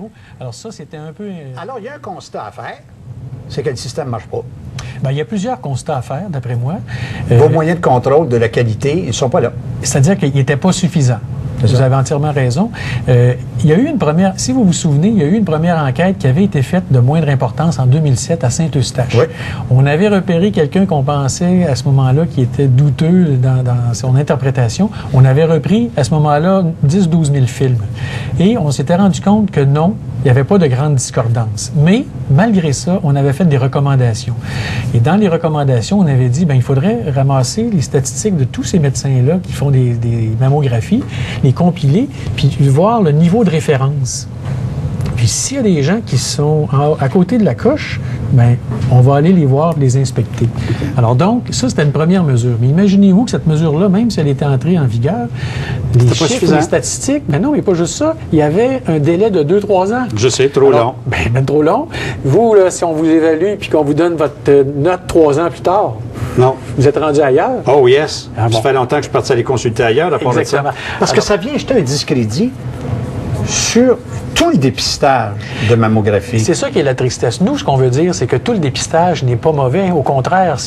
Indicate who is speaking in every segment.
Speaker 1: niveau. Alors ça, c'était un peu...
Speaker 2: Alors, il y a un constat à faire, c'est que le système ne marche pas.
Speaker 1: Bien, il y a plusieurs constats à faire, d'après moi.
Speaker 2: Vos moyens de contrôle de la qualité, ils ne sont pas là.
Speaker 1: C'est-à-dire qu'il n'était pas suffisant. Vous avez entièrement raison. Il y a eu une première, si vous vous souvenez, il y a eu une première enquête qui avait été faite de moindre importance en 2007 à Saint-Eustache.
Speaker 2: Oui.
Speaker 1: On avait repéré quelqu'un qu'on pensait à ce moment-là qui était douteux dans son interprétation. On avait repris à ce moment-là 10-12 000 films. Et on s'était rendu compte que non, il n'y avait pas de grande discordance. Mais, malgré ça, on avait fait des recommandations. Et dans les recommandations, on avait dit, bien, il faudrait ramasser les statistiques de tous ces médecins-là qui font des mammographies, les compiler, puis voir le niveau de référence. Puis s'il y a des gens qui sont à côté de la coche, bien, on va aller les voir, les inspecter. Alors donc, ça, c'était une première mesure. Mais imaginez-vous que cette mesure-là, même si elle était entrée en vigueur, les chiffres, les statistiques, mais non, mais pas juste ça, il y avait un délai de 2-3 ans.
Speaker 3: Je sais, trop long.
Speaker 1: Bien trop long. Vous, là, si on vous évalue puis qu'on vous donne votre note 3 ans plus tard,
Speaker 3: non.
Speaker 1: Vous êtes rendu ailleurs?
Speaker 3: Oh yes.
Speaker 1: Ah, bon.
Speaker 3: Ça fait longtemps que je suis parti aller consulter ailleurs, à part de ça.
Speaker 1: Exactement.
Speaker 2: Parce que ça vient jeter un discrédit sur tout le dépistage de mammographie.
Speaker 1: C'est ça qui est la tristesse. Nous, ce qu'on veut dire, c'est que tout le dépistage n'est pas mauvais. Au contraire,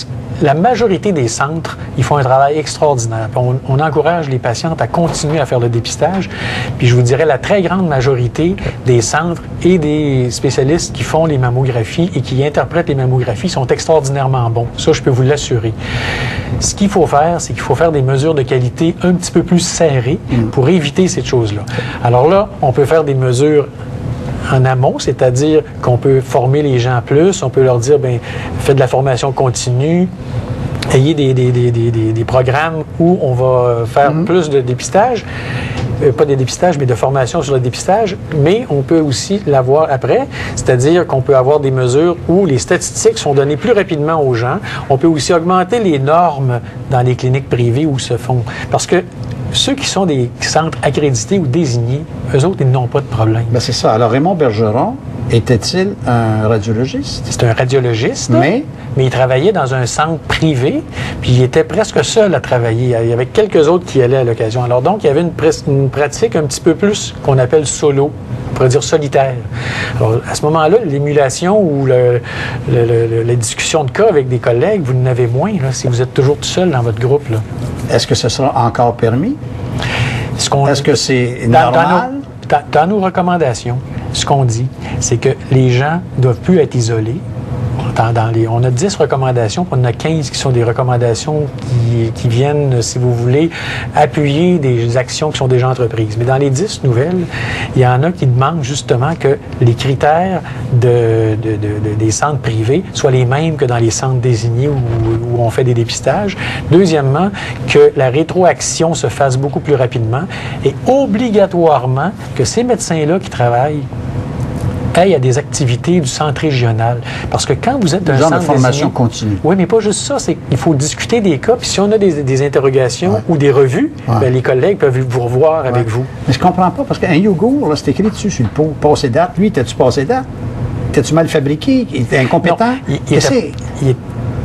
Speaker 1: la majorité des centres, ils font un travail extraordinaire. On encourage les patientes à continuer à faire le dépistage. Puis je vous dirais, la très grande majorité des centres et des spécialistes qui font les mammographies et qui interprètent les mammographies sont extraordinairement bons. Ça, je peux vous l'assurer. Ce qu'il faut faire, c'est qu'il faut faire des mesures de qualité un petit peu plus serrées pour éviter cette chose-là. Alors là, on peut faire des mesures en amont, c'est-à-dire qu'on peut former les gens plus, on peut leur dire, bien, faites de la formation continue, ayez des programmes où on va faire plus de dépistage, pas de dépistage, mais de formation sur le dépistage, mais on peut aussi l'avoir après, c'est-à-dire qu'on peut avoir des mesures où les statistiques sont données plus rapidement aux gens. On peut aussi augmenter les normes dans les cliniques privées où se font, parce que ceux qui sont des centres accrédités ou désignés, eux autres, ils n'ont pas de problème.
Speaker 2: Bien, c'est ça. Alors, Raymond Bergeron, était-il un radiologiste?
Speaker 1: C'est un radiologiste,
Speaker 2: mais
Speaker 1: il travaillait dans un centre privé, puis il était presque seul à travailler. Il y avait quelques autres qui allaient à l'occasion. Alors donc, il y avait une pratique un petit peu plus qu'on appelle solo, on pourrait dire solitaire. Alors, à ce moment-là, l'émulation ou la discussion de cas avec des collègues, vous en avez moins là, si vous êtes toujours tout seul dans votre groupe. Là.
Speaker 2: Est-ce que ce sera encore permis? Est-ce que c'est normal?
Speaker 1: Dans nos recommandations, ce qu'on dit, c'est que les gens ne doivent plus être isolés. On a 10 recommandations, puis on en a 15 qui sont des recommandations qui viennent, si vous voulez, appuyer des actions qui sont déjà entreprises. Mais dans les 10 nouvelles, il y en a qui demandent justement que les critères des centres privés soient les mêmes que dans les centres désignés où on fait des dépistages. Deuxièmement, que la rétroaction se fasse beaucoup plus rapidement et obligatoirement que ces médecins-là qui travaillent aillent à des activités du centre régional. Parce que quand vous êtes un centre
Speaker 2: de formation
Speaker 1: désigné,
Speaker 2: continue.
Speaker 1: Oui, mais pas juste ça. C'est qu'il faut discuter des cas. Puis si on a des interrogations ou des revues, bien, les collègues peuvent vous revoir avec vous.
Speaker 2: Mais je comprends pas, parce qu'un yogourt, là, c'est écrit dessus sur le pot. Passé date. Lui, t'as-tu passé date? T'as-tu mal fabriqué? Il était incompétent?
Speaker 1: Non, il est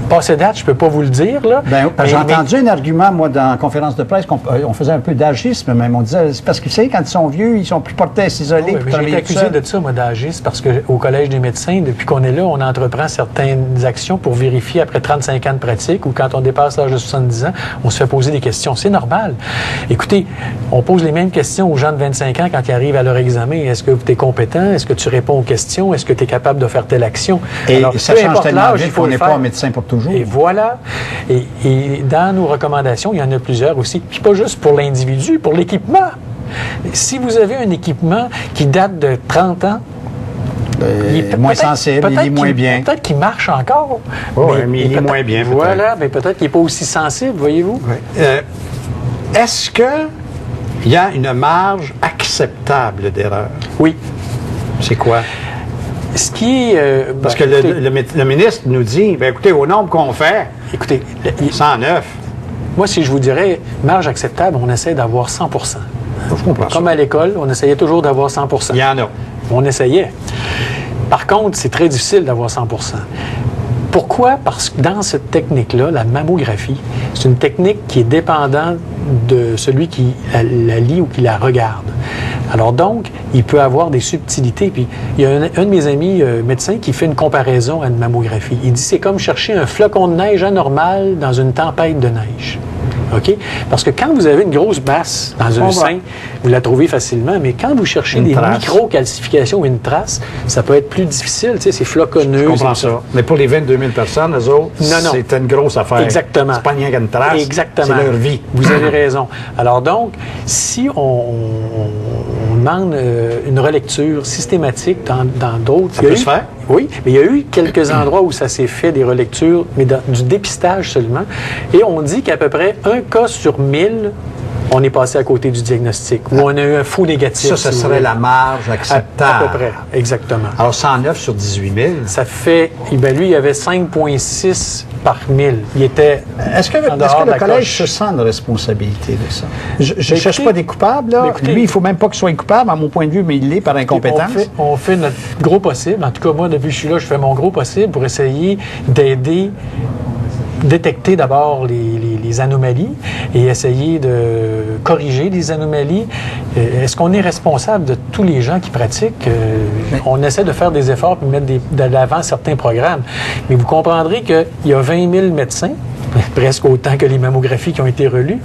Speaker 1: passé date, je peux pas vous le dire, là.
Speaker 2: Ben, j'ai entendu un argument, moi, dans la conférence de presse, on faisait un peu d'agisme, même. On disait, c'est parce que, vous savez, quand ils sont vieux, ils sont plus portés à s'isoler.
Speaker 1: Oui, j'ai été accusé de ça, moi, d'agisme, parce qu'au Collège des médecins, depuis qu'on est là, on entreprend certaines actions pour vérifier après 35 ans de pratique, ou quand on dépasse l'âge de 70 ans, on se fait poser des questions. C'est normal. Écoutez, on pose les mêmes questions aux gens de 25 ans quand ils arrivent à leur examen. Est-ce que tu es compétent? Est-ce que tu réponds aux questions? Est-ce que tu es capable de faire telle action?
Speaker 2: Et
Speaker 1: alors,
Speaker 2: ça change tellement vite qu'on n'est pas un médecin pour toujours.
Speaker 1: Et voilà. Et dans nos recommandations, il y en a plusieurs aussi. Puis pas juste pour l'individu, pour l'équipement. Si vous avez un équipement qui date de 30 ans,
Speaker 2: il est moins sensible, il est moins bien.
Speaker 1: Peut-être qu'il marche encore.
Speaker 3: Mais il est moins bien, peut-être.
Speaker 1: Voilà, mais peut-être qu'il n'est pas aussi sensible, voyez-vous.
Speaker 3: Oui. Est-ce qu'il y a une marge acceptable d'erreur?
Speaker 1: Oui.
Speaker 3: C'est quoi?
Speaker 1: Ce qui est...
Speaker 3: Parce que le ministre nous dit, bien, écoutez, au nombre qu'on fait,
Speaker 1: écoutez,
Speaker 3: 109.
Speaker 1: Moi, si je vous dirais marge acceptable, on essaie d'avoir 100
Speaker 3: Je comprends
Speaker 1: Comme à l'école, on essayait toujours d'avoir 100
Speaker 3: Il y en a.
Speaker 1: On essayait. Par contre, c'est très difficile d'avoir 100 Pourquoi? Parce que dans cette technique-là, la mammographie, c'est une technique qui est dépendante de celui qui la lit ou qui la regarde. Alors donc, il peut avoir des subtilités. Puis il y a un de mes amis médecins qui fait une comparaison à une mammographie. Il dit c'est comme chercher un flocon de neige anormal dans une tempête de neige. OK? Parce que quand vous avez une grosse masse dans un sein, vous la trouvez facilement, mais quand vous cherchez des micro-calcifications ou une trace, ça peut être plus difficile. Tu sais, c'est floconneux.
Speaker 3: Je comprends ça. Mais pour les 22 000 personnes, eux autres, c'était une grosse affaire.
Speaker 1: Exactement.
Speaker 3: C'est pas rien qu'une trace.
Speaker 1: Exactement.
Speaker 3: C'est leur vie.
Speaker 1: Vous avez raison. Alors donc, si on demande une relecture systématique dans d'autres...
Speaker 3: Ça peut se faire?
Speaker 1: Oui, mais il y a eu quelques endroits où ça s'est fait, des relectures, mais du dépistage seulement. Et on dit qu'à peu près un cas sur 1000, on est passé à côté du diagnostic, ou on a eu un faux négatif.
Speaker 3: Ça serait la marge acceptable.
Speaker 1: À peu près, exactement.
Speaker 3: Alors, 109 sur 18 000.
Speaker 1: Ça fait... Ben lui, il avait 5,6 par 1000. Il était
Speaker 2: Est-ce que le collège se sent de responsabilité de ça? Je ne cherche pas des coupables, là. Écoutez, lui, il ne faut même pas qu'il soit coupable, à mon point de vue, mais il l'est par incompétence.
Speaker 1: On fait notre gros possible. En tout cas, moi, depuis que je suis là, je fais mon gros possible pour essayer d'aider, détecter d'abord les anomalies et essayer de corriger les anomalies. Est-ce qu'on est responsable de tous les gens qui pratiquent? On essaie de faire des efforts pour mettre de l'avant certains programmes. Mais vous comprendrez qu'il y a 20 000 médecins, presque autant que les mammographies qui ont été relues.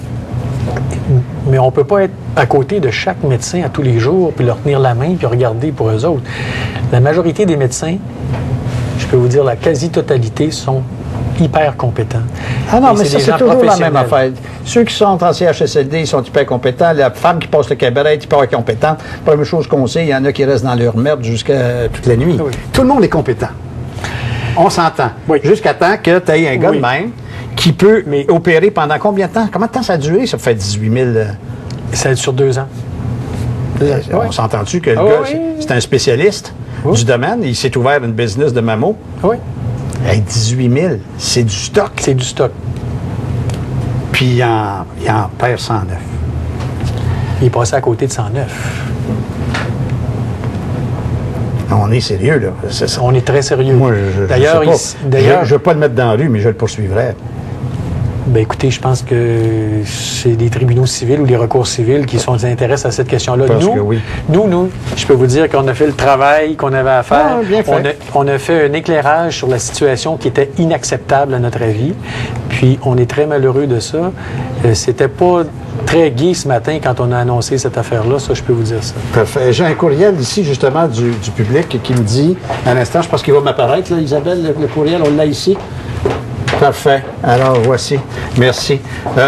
Speaker 1: Mais on ne peut pas être à côté de chaque médecin à tous les jours, puis leur tenir la main, puis regarder pour eux autres. La majorité des médecins, je peux vous dire la quasi-totalité, sont hyper compétents.
Speaker 2: Ah non, mais ça, c'est toujours la même affaire. Ceux qui sont en CHSLD, ils sont hyper compétents. La femme qui passe le cabaret est hyper compétente. Première chose qu'on sait, il y en a qui restent dans leur merde jusqu'à toute la nuit.
Speaker 3: Oui. Tout le monde est compétent. On s'entend. Oui. Jusqu'à temps que tu aies un gars de même qui peut opérer pendant combien de temps? Combien de temps ça a duré? Ça fait 18 000...
Speaker 1: Ça a sur 2 ans.
Speaker 3: On s'entend-tu que le gars, c'est un spécialiste du domaine? Il s'est ouvert une business de mammo?
Speaker 1: Oui.
Speaker 3: Hey, 18 000, c'est du stock.
Speaker 1: C'est du stock.
Speaker 3: Puis il en perd 109.
Speaker 1: Il est passé à côté de 109.
Speaker 3: On est sérieux, là.
Speaker 1: On est très sérieux.
Speaker 3: Moi,
Speaker 1: d'ailleurs,
Speaker 3: je ne veux pas le mettre dans la rue, mais je le poursuivrai.
Speaker 1: Bien, écoutez, je pense que c'est les tribunaux civils ou les recours civils qui s'intéressent à cette question-là. Nous, je peux vous dire qu'on a fait le travail qu'on avait à faire.
Speaker 2: Ah, bien fait.
Speaker 1: On a fait un éclairage sur la situation qui était inacceptable à notre avis. Puis, on est très malheureux de ça. C'était pas très gai ce matin quand on a annoncé cette affaire-là. Ça, je peux vous dire ça.
Speaker 3: Parfait. J'ai un courriel ici, justement, du public qui me dit, un instant, je pense qu'il va m'apparaître, là, Isabelle, le courriel, on l'a ici. Parfait. Alors, voici. Merci.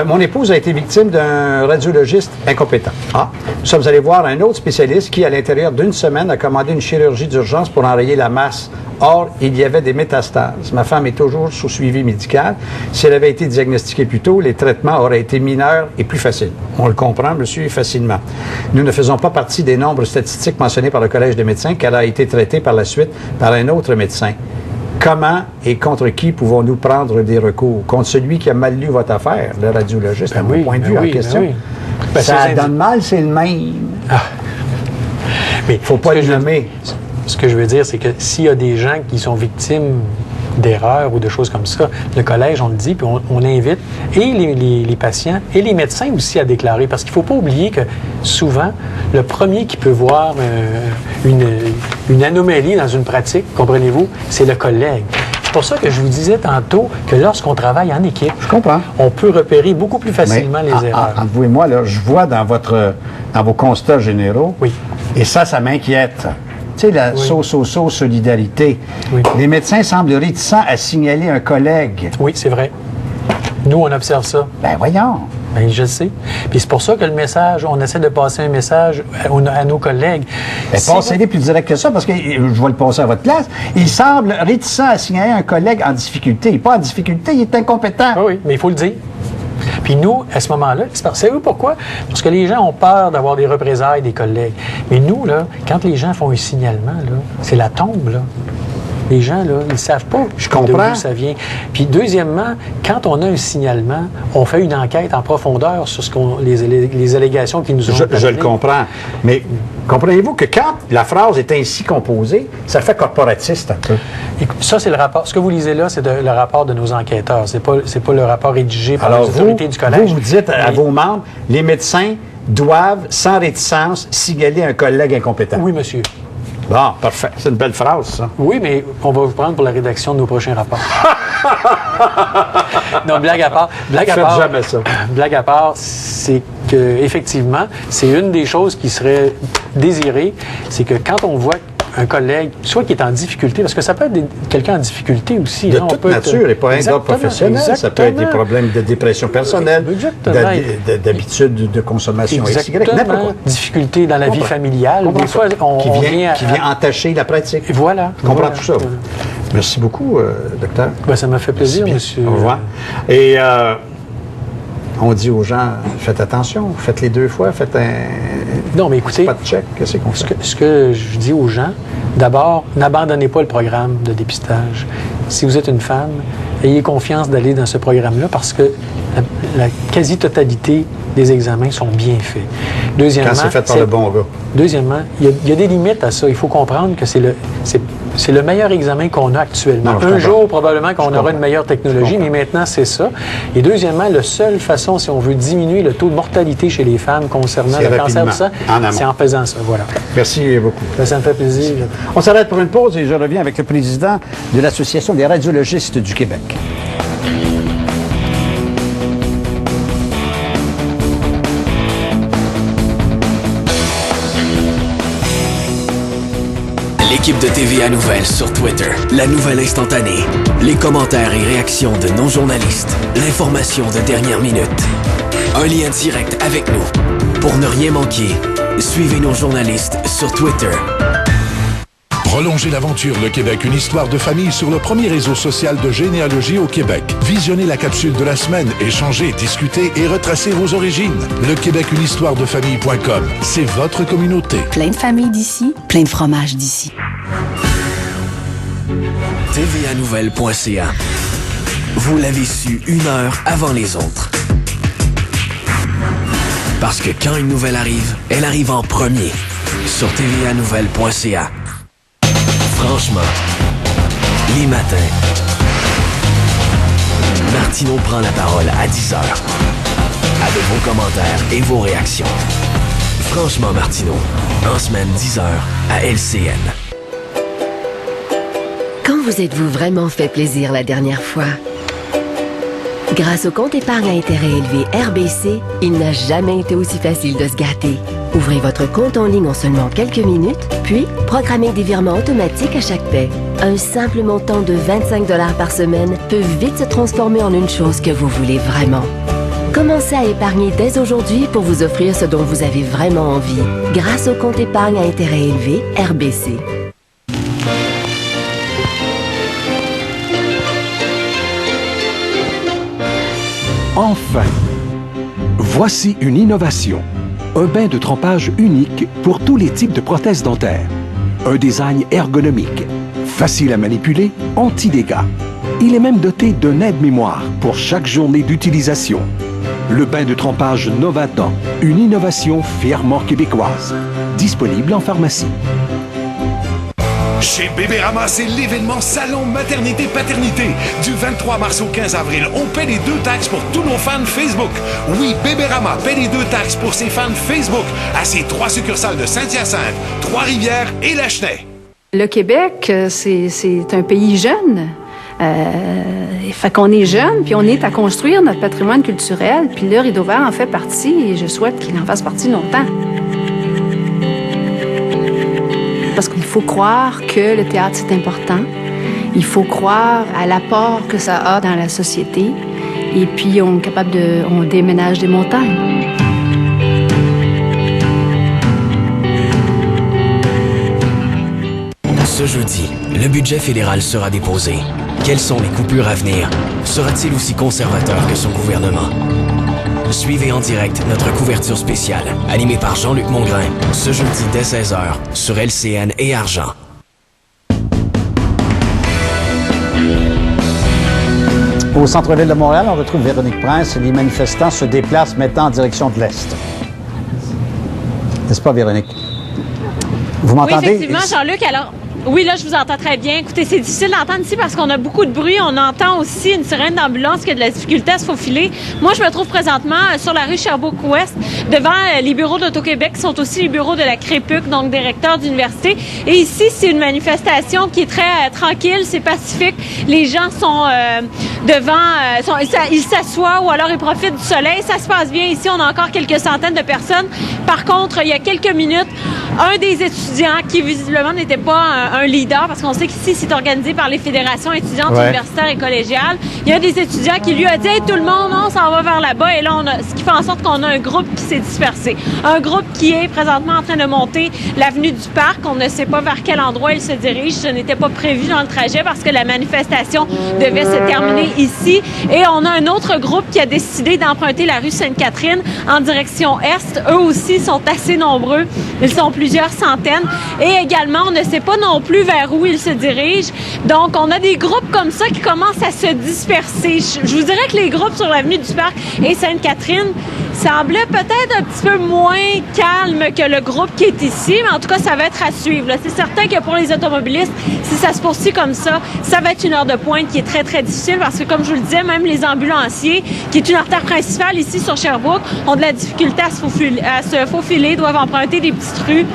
Speaker 3: Mon épouse a été victime d'un radiologiste incompétent. Nous sommes allés voir un autre spécialiste qui, à l'intérieur d'une semaine, a commandé une chirurgie d'urgence pour enrayer la masse. Or, il y avait des métastases. Ma femme est toujours sous suivi médical. Si elle avait été diagnostiquée plus tôt, les traitements auraient été mineurs et plus faciles. On le comprend, monsieur, facilement. Nous ne faisons pas partie des nombres statistiques mentionnés par le Collège des médecins, car elle a été traitée par la suite par un autre médecin. Comment et contre qui pouvons-nous prendre des recours? Contre celui qui a mal lu votre affaire, le radiologiste, à mon point de vue en question. Ça donne mal, c'est le même.
Speaker 1: Mais
Speaker 3: il ne faut pas le nommer.
Speaker 1: Ce que je veux dire, c'est que s'il y a des gens qui sont victimes d'erreurs ou de choses comme ça, le collège, on le dit, puis on invite et les patients et les médecins aussi à déclarer. Parce qu'il ne faut pas oublier que souvent, le premier qui peut voir une anomalie dans une pratique, comprenez-vous, c'est le collègue. C'est pour ça que je vous disais tantôt que lorsqu'on travaille en équipe,
Speaker 2: je comprends,
Speaker 1: on peut repérer beaucoup plus facilement les erreurs.
Speaker 2: Entre vous et moi, là, je vois dans vos constats généraux, et ça m'inquiète. Tu sais, la solidarité. Oui. Les médecins semblent réticents à signaler un collègue.
Speaker 1: Oui, c'est vrai. Nous, on observe ça.
Speaker 2: Ben voyons.
Speaker 1: Ben, je le sais. Puis c'est pour ça que le message, on essaie de passer un message à nos collègues.
Speaker 2: Ben, passez-les plus direct que ça, parce que je vais le passer à votre place. Il semble réticent à signaler un collègue en difficulté. Il n'est pas en difficulté, il est incompétent.
Speaker 1: Oui, mais il faut le dire. Puis nous, à ce moment-là, savez-vous pourquoi? Parce que les gens ont peur d'avoir des représailles des collègues. Mais nous, là, quand les gens font un signalement, là, c'est la tombe, là. Les gens, là, ils ne savent pas d'où ça vient. Puis deuxièmement, quand on a un signalement, on fait une enquête en profondeur sur les allégations qui nous ont
Speaker 3: Je le comprends. Mais comprenez-vous que quand la phrase est ainsi composée, ça fait corporatiste un peu.
Speaker 1: Ça, c'est le rapport. Ce que vous lisez là, c'est le rapport de nos enquêteurs. C'est pas le rapport rédigé par les autorités du collège.
Speaker 2: Vous dites à vos membres, les médecins
Speaker 3: doivent, sans réticence, signaler un collègue incompétent.
Speaker 1: Oui, monsieur.
Speaker 3: Bon, parfait. C'est une belle phrase, ça.
Speaker 1: Oui, mais on va vous prendre pour la rédaction de nos prochains rapports. Non, blague à part.
Speaker 3: Faites jamais ça.
Speaker 1: Blague à part, c'est que effectivement, c'est une des choses qui serait désirée, c'est que quand on voit un collègue, soit qui est en difficulté, parce que ça peut être quelqu'un en difficulté aussi.
Speaker 3: De toute nature, et pas un d'ordre professionnel. Ça peut être des problèmes de dépression personnelle, d'habitude de consommation XY, n'importe quoi.
Speaker 1: Difficulté dans la vie familiale. Des fois,
Speaker 3: qui vient entacher la pratique.
Speaker 1: Et voilà.
Speaker 3: Je comprends tout ça. Voilà. Merci beaucoup, docteur.
Speaker 1: Ben, ça m'a fait plaisir, monsieur.
Speaker 3: Au revoir. Et on dit aux gens, faites attention, faites les 2 fois, faites un...
Speaker 1: Non, mais écoutez,
Speaker 3: pas de check, qu'est-ce qu'on fait?
Speaker 1: Ce que je dis aux gens, d'abord, n'abandonnez pas le programme de dépistage. Si vous êtes une femme, ayez confiance d'aller dans ce programme-là parce que la quasi-totalité des examens sont bien faits. Deuxièmement,
Speaker 3: quand c'est fait par le bon gars.
Speaker 1: Deuxièmement, il y a des limites à ça. Il faut comprendre que c'est le meilleur examen qu'on a actuellement. Un jour, probablement qu'on aura une meilleure technologie, mais maintenant, c'est ça. Et deuxièmement, la seule façon, si on veut diminuer le taux de mortalité chez les femmes concernant le cancer du sang, c'est en faisant ça. Voilà.
Speaker 3: Merci beaucoup.
Speaker 1: Ça me fait plaisir.
Speaker 2: On s'arrête pour une pause et je reviens avec le président de l'Association des radiologistes du Québec.
Speaker 4: L'équipe de TVA Nouvelles sur Twitter, la nouvelle instantanée, les commentaires et réactions de nos journalistes, l'information de dernière minute. Un lien direct avec nous. Pour ne rien manquer, suivez nos journalistes sur Twitter.
Speaker 5: Prolongez l'aventure Le Québec, une histoire de famille sur le premier réseau social de généalogie au Québec. Visionnez la capsule de la semaine, échangez, discutez et retracez vos origines. Le Québec, une histoire de famille.com. C'est votre communauté.
Speaker 6: Plein de familles d'ici, plein de fromages d'ici.
Speaker 4: TVAnouvelles.ca. Vous l'avez su 1 heure avant les autres. Parce que quand une nouvelle arrive, elle arrive en premier. Sur TVAnouvelles.ca. Franchement, les matins, Martineau prend la parole à 10h avec vos commentaires et vos réactions. Franchement, Martineau, en semaine 10h à LCN.
Speaker 7: Quand vous êtes-vous vraiment fait plaisir la dernière fois? Grâce au compte épargne à intérêt élevé RBC, il n'a jamais été aussi facile de se gâter. Ouvrez votre compte en ligne en seulement quelques minutes, puis programmez des virements automatiques à chaque paie. Un simple montant de 25 $ par semaine peut vite se transformer en une chose que vous voulez vraiment. Commencez à épargner dès aujourd'hui pour vous offrir ce dont vous avez vraiment envie. Grâce au compte épargne à intérêt élevé RBC.
Speaker 8: Enfin, voici une innovation. Un bain de trempage unique pour tous les types de prothèses dentaires. Un design ergonomique, facile à manipuler, anti-dégâts. Il est même doté d'un aide-mémoire pour chaque journée d'utilisation. Le bain de trempage Novatan, une innovation fièrement québécoise. Disponible en pharmacie.
Speaker 9: Chez Bébérama, c'est l'événement Salon Maternité-Paternité. Du 23 mars au 15 avril, on paie les 2 taxes pour tous nos fans Facebook. Oui, Bébérama paie les 2 taxes pour ses fans Facebook à ses 3 succursales de Saint-Hyacinthe, Trois-Rivières et Lachenay.
Speaker 10: Le Québec, c'est un pays jeune. Fait qu'on est jeune, puis on est à construire notre patrimoine culturel, puis le Rideau Vert en fait partie, et je souhaite qu'il en fasse partie longtemps. Parce qu'il faut croire que le théâtre, c'est important. Il faut croire à l'apport que ça a dans la société. Et puis, on déménage des montagnes.
Speaker 4: Ce jeudi, le budget fédéral sera déposé. Quelles sont les coupures à venir? Sera-t-il aussi conservateur que son gouvernement? Suivez en direct notre couverture spéciale, animée par Jean-Luc Mongrain, ce jeudi dès 16h sur LCN et Argent.
Speaker 2: Au centre-ville de Montréal, on retrouve Véronique Prince. Les manifestants se déplacent maintenant en direction de l'Est. N'est-ce pas, Véronique? Vous m'entendez?
Speaker 11: Oui, effectivement, Jean-Luc. Alors, Oui, là, je vous entends très bien. Écoutez, c'est difficile d'entendre ici parce qu'on a beaucoup de bruit. On entend aussi une sirène d'ambulance qui a de la difficulté à se faufiler. Moi, je me trouve présentement sur la rue Sherbrooke-Ouest, devant les bureaux d'Auto-Québec, qui sont aussi les bureaux de la CREPUC, donc des recteurs d'université. Et ici, c'est une manifestation qui est très tranquille, c'est pacifique. Les gens sont ils s'assoient ou alors ils profitent du soleil. Ça se passe bien ici. On a encore quelques centaines de personnes. Par contre, il y a quelques minutes, un des étudiants qui visiblement n'était pas un leader, parce qu'on sait qu'ici, c'est organisé par les fédérations étudiantes universitaires et collégiales. Il y a un des étudiants qui lui a dit « Hey, tout le monde, on s'en va vers là-bas. » Et là, ce qui fait en sorte qu'on a un groupe qui s'est dispersé. Un groupe qui est présentement en train de monter l'avenue du Parc. On ne sait pas vers quel endroit il se dirige. Ce n'était pas prévu dans le trajet parce que la manifestation devait se terminer ici. Et on a un autre groupe qui a décidé d'emprunter la rue Sainte-Catherine en direction est. Eux aussi sont assez nombreux. Ils sont plusieurs centaines. Et également, on ne sait pas non plus vers où ils se dirigent. Donc, on a des groupes comme ça qui commencent à se disperser. Je vous dirais que les groupes sur l'avenue du Parc et Sainte-Catherine semblaient peut-être un petit peu moins calmes que le groupe qui est ici, mais en tout cas, ça va être à suivre. C'est certain que pour les automobilistes, si ça se poursuit comme ça va être une heure de pointe qui est très, très difficile parce que, comme je vous le disais, même les ambulanciers, qui est une artère principale ici sur Sherbrooke, ont de la difficulté à se faufiler, doivent emprunter des petites rues.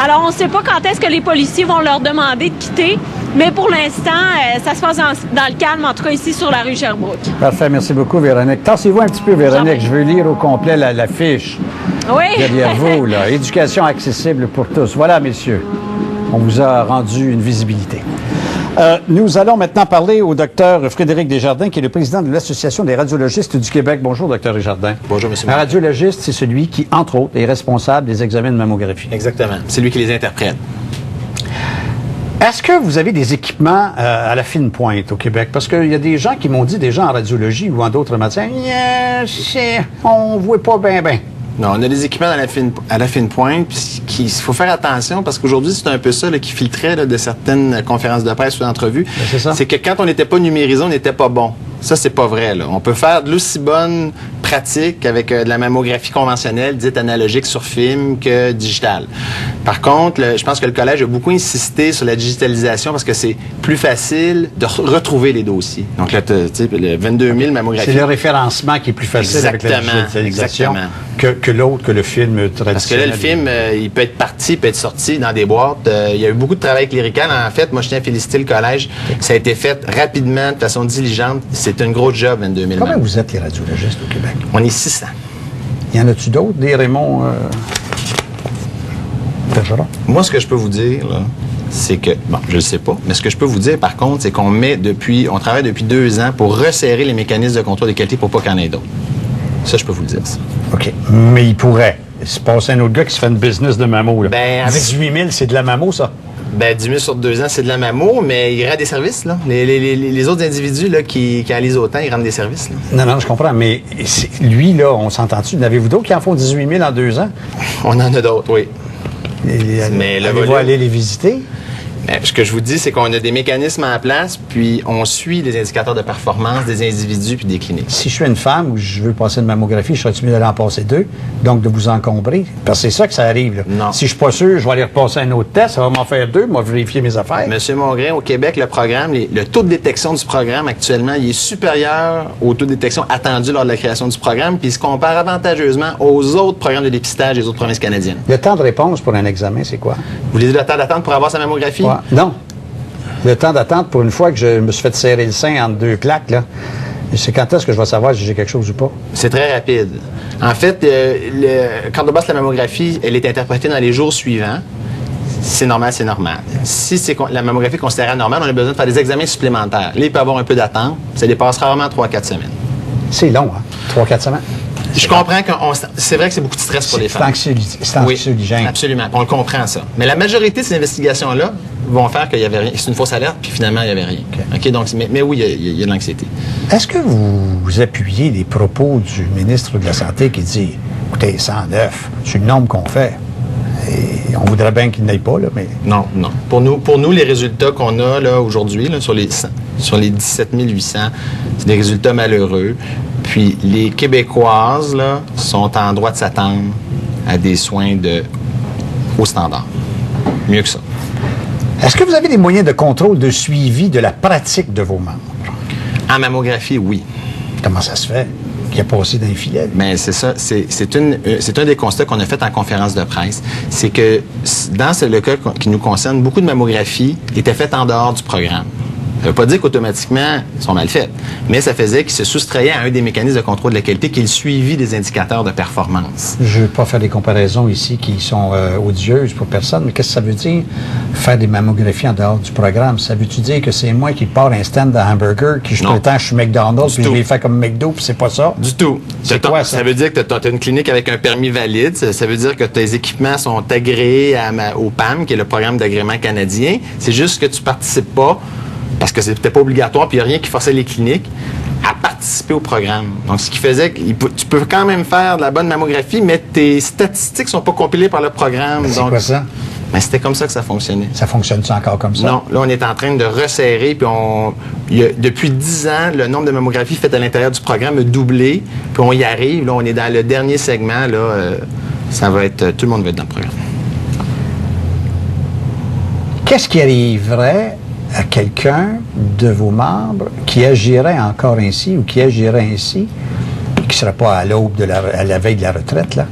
Speaker 11: Alors, on ne sait pas quand est-ce que les policiers vont leur demander de quitter, mais pour l'instant, ça se passe dans le calme, en tout cas ici sur la rue Sherbrooke.
Speaker 3: Parfait, merci beaucoup, Véronique. Tassez-vous un petit peu, Véronique, je veux lire au complet la fiche derrière vous, là. Éducation accessible pour tous. Voilà, messieurs, on vous a rendu une visibilité. Nous allons maintenant parler au docteur Frédéric Desjardins, qui est le président de l'Association des radiologistes du Québec. Bonjour, docteur Desjardins.
Speaker 12: Bonjour, monsieur.
Speaker 3: Un radiologiste, c'est celui qui, entre autres, est responsable des examens de mammographie.
Speaker 12: Exactement. C'est lui qui les interprète.
Speaker 3: Est-ce que vous avez des équipements à la fine pointe au Québec? Parce qu'il y a des gens qui m'ont dit, des gens en radiologie ou en d'autres matières, on ne voit pas bien.
Speaker 12: Non, on a des équipements à la fine pointe, puis il faut faire attention parce qu'aujourd'hui, c'est un peu ça là, qui filtrait là, de certaines conférences de presse ou d'entrevues.
Speaker 3: C'est ça.
Speaker 12: C'est que quand on n'était pas numérisé, on n'était pas bon. Ça, c'est pas vrai. Là. On peut faire de l'aussi bonne pratique avec de la mammographie conventionnelle, dite analogique sur film, que digitale. Par contre, je pense que le collège a beaucoup insisté sur la digitalisation parce que c'est plus facile de retrouver les dossiers. Donc là, tu sais, le 22 000 mammographies.
Speaker 3: C'est le référencement qui est plus facile avec la digitalisation que l'autre, que le film traditionnel.
Speaker 12: Parce que là, le film, il peut être parti, il peut être sorti dans des boîtes. Il y a eu beaucoup de travail clérical. En fait, moi, je tiens à féliciter le collège. Ça a été fait rapidement, de façon diligente. C'est un gros job, 22 000.
Speaker 3: Comment vous êtes les radiologistes au Québec?
Speaker 12: On est 600.
Speaker 3: Y en a-tu d'autres, des Raymond Bergeron?
Speaker 12: Moi, ce que je peux vous dire, là, c'est que, bon, je ne sais pas, mais ce que je peux vous dire, par contre, c'est qu'on travaille depuis 2 ans pour resserrer les mécanismes de contrôle de qualité pour pas qu'il y en ait d'autres. Ça, je peux vous le dire, ça.
Speaker 3: OK. Mais il pourrait se passer un autre gars qui se fait une business de mammo, là.
Speaker 12: Ben,
Speaker 3: 18 000, c'est de la mammo, ça?
Speaker 12: Ben, 10 000 sur 2 ans, c'est de la mammo, mais il rend des services, là. Les autres individus, là, qui en lisent autant, ils rendent des services, là.
Speaker 3: Non, je comprends, mais lui, là, on s'entend-tu? N'avez-vous d'autres qui en font 18 000 en 2 ans?
Speaker 12: On en a d'autres, oui.
Speaker 3: Mais allez-vous aller les visiter?
Speaker 12: Ben, ce que je vous dis, c'est qu'on a des mécanismes en place, puis on suit des indicateurs de performance des individus puis des cliniques.
Speaker 3: Si je suis une femme ou je veux passer une mammographie, je serais-tu mieux d'aller en passer 2, donc de vous encombrer? Parce que c'est ça que ça arrive, là.
Speaker 12: Non.
Speaker 3: Si je suis pas sûr, je vais aller repasser un autre test, ça va m'en faire 2, moi vérifier mes affaires.
Speaker 12: Monsieur Mongrain, au Québec, le programme, le taux de détection du programme actuellement, il est supérieur au taux de détection attendu lors de la création du programme, puis il se compare avantageusement aux autres programmes de dépistage des autres provinces canadiennes.
Speaker 3: Le temps de réponse pour un examen, c'est quoi?
Speaker 12: Vous voulez dire le temps d'attente pour avoir sa mammographie?
Speaker 3: Ouais. Non. Le temps d'attente pour une fois que je me suis fait serrer le sein entre 2 plaques, là, c'est quand est-ce que je vais savoir si j'ai quelque chose ou pas?
Speaker 12: C'est très rapide. En fait, quand on passe la mammographie, elle est interprétée dans les jours suivants. C'est normal, c'est normal. Si la mammographie est considérée normale, on a besoin de faire des examens supplémentaires. Là, il peut y avoir un peu d'attente. Ça dépasse rarement 3-4 semaines.
Speaker 3: C'est long, hein? 3-4 semaines?
Speaker 12: Je comprends que c'est vrai que c'est beaucoup de stress pour les femmes.
Speaker 3: C'est anxiogène.
Speaker 12: Oui, absolument. On le comprend, ça. Mais la majorité de ces investigations-là vont faire qu'il y avait rien. C'est une fausse alerte, puis finalement, il n'y avait rien. OK, donc, mais oui, il y a de l'anxiété.
Speaker 3: Est-ce que vous appuyez les propos du ministre de la Santé qui dit « Écoutez, 109, c'est une norme qu'on fait. Et on voudrait bien qu'il n'aille pas, là, mais... »
Speaker 12: Non. Pour nous, les résultats qu'on a là aujourd'hui, là, sur les 17 800, c'est des résultats malheureux. Puis les Québécoises là, sont en droit de s'attendre à des soins de haut standard. Mieux que ça.
Speaker 3: Est-ce que vous avez des moyens de contrôle, de suivi de la pratique de vos membres?
Speaker 12: En mammographie, oui.
Speaker 3: Comment ça se fait? Qui a passé dans les filets?
Speaker 12: Mais c'est ça. C'est un des constats qu'on a fait en conférence de presse. C'est que dans le cas qui nous concerne, beaucoup de mammographies étaient faites en dehors du programme. Ça ne veut pas dire qu'automatiquement, ils sont mal faites, mais ça faisait qu'ils se soustraillaient à un des mécanismes de contrôle de la qualité qui est le suivi des indicateurs de performance.
Speaker 3: Je ne veux pas faire des comparaisons ici qui sont odieuses pour personne, mais qu'est-ce que ça veut dire, faire des mammographies en dehors du programme? Ça veut-tu dire que c'est moi qui pars un stand de hamburger, qui je prétends je suis McDonald's, puis je vais faire comme McDo, puis c'est pas ça?
Speaker 12: Du tout.
Speaker 3: C'est quoi, ça?
Speaker 12: Ça veut dire que tu as une clinique avec un permis valide. Ça veut dire que tes équipements sont agréés au PAM, qui est le programme d'agrément canadien. C'est juste que tu participes pas parce que c'était pas obligatoire, puis il n'y a rien qui forçait les cliniques à participer au programme. Donc, ce qui faisait que tu peux quand même faire de la bonne mammographie, mais tes statistiques sont pas compilées par le programme.
Speaker 3: C'est quoi ça?
Speaker 12: Mais c'était comme ça que ça fonctionnait.
Speaker 3: Ça fonctionne-tu encore comme ça?
Speaker 12: Non. Là, on est en train de resserrer, puis depuis 10 ans, le nombre de mammographies faites à l'intérieur du programme a doublé, puis on y arrive. Là, on est dans le dernier segment. Là, ça va être... Tout le monde va être dans le programme.
Speaker 3: Qu'est-ce qui arriverait à quelqu'un de vos membres qui agirait encore ainsi ou qui agirait ainsi, qui ne serait pas à l'aube à la veille de la retraite, là?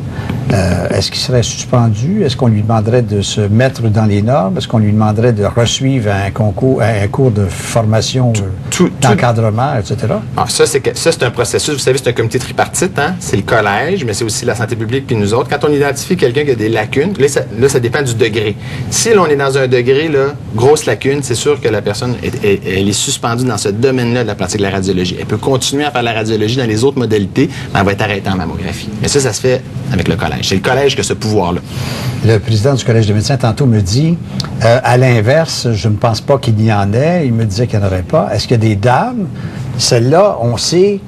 Speaker 3: Est-ce qu'il serait suspendu? Est-ce qu'on lui demanderait de se mettre dans les normes? Est-ce qu'on lui demanderait de resuivre un cours de formation, d'encadrement, etc.?
Speaker 12: Alors, ça, c'est un processus. Vous savez, c'est un comité tripartite. Hein? C'est le collège, mais c'est aussi la santé publique puis nous autres. Quand on identifie quelqu'un qui a des lacunes, là, ça dépend du degré. Si là, on est dans un degré, là, grosse lacune, c'est sûr que la personne elle est suspendue dans ce domaine-là de la pratique de la radiologie. Elle peut continuer à faire la radiologie dans les autres modalités, mais elle va être arrêtée en mammographie. Mais ça se fait avec le collège. C'est le collège qui a ce pouvoir-là.
Speaker 3: Le président du Collège des médecins, tantôt, me dit, à l'inverse, je ne pense pas qu'il y en ait. Il me disait qu'il n'y en aurait pas. Est-ce qu'il y a des dames, celles-là, on sait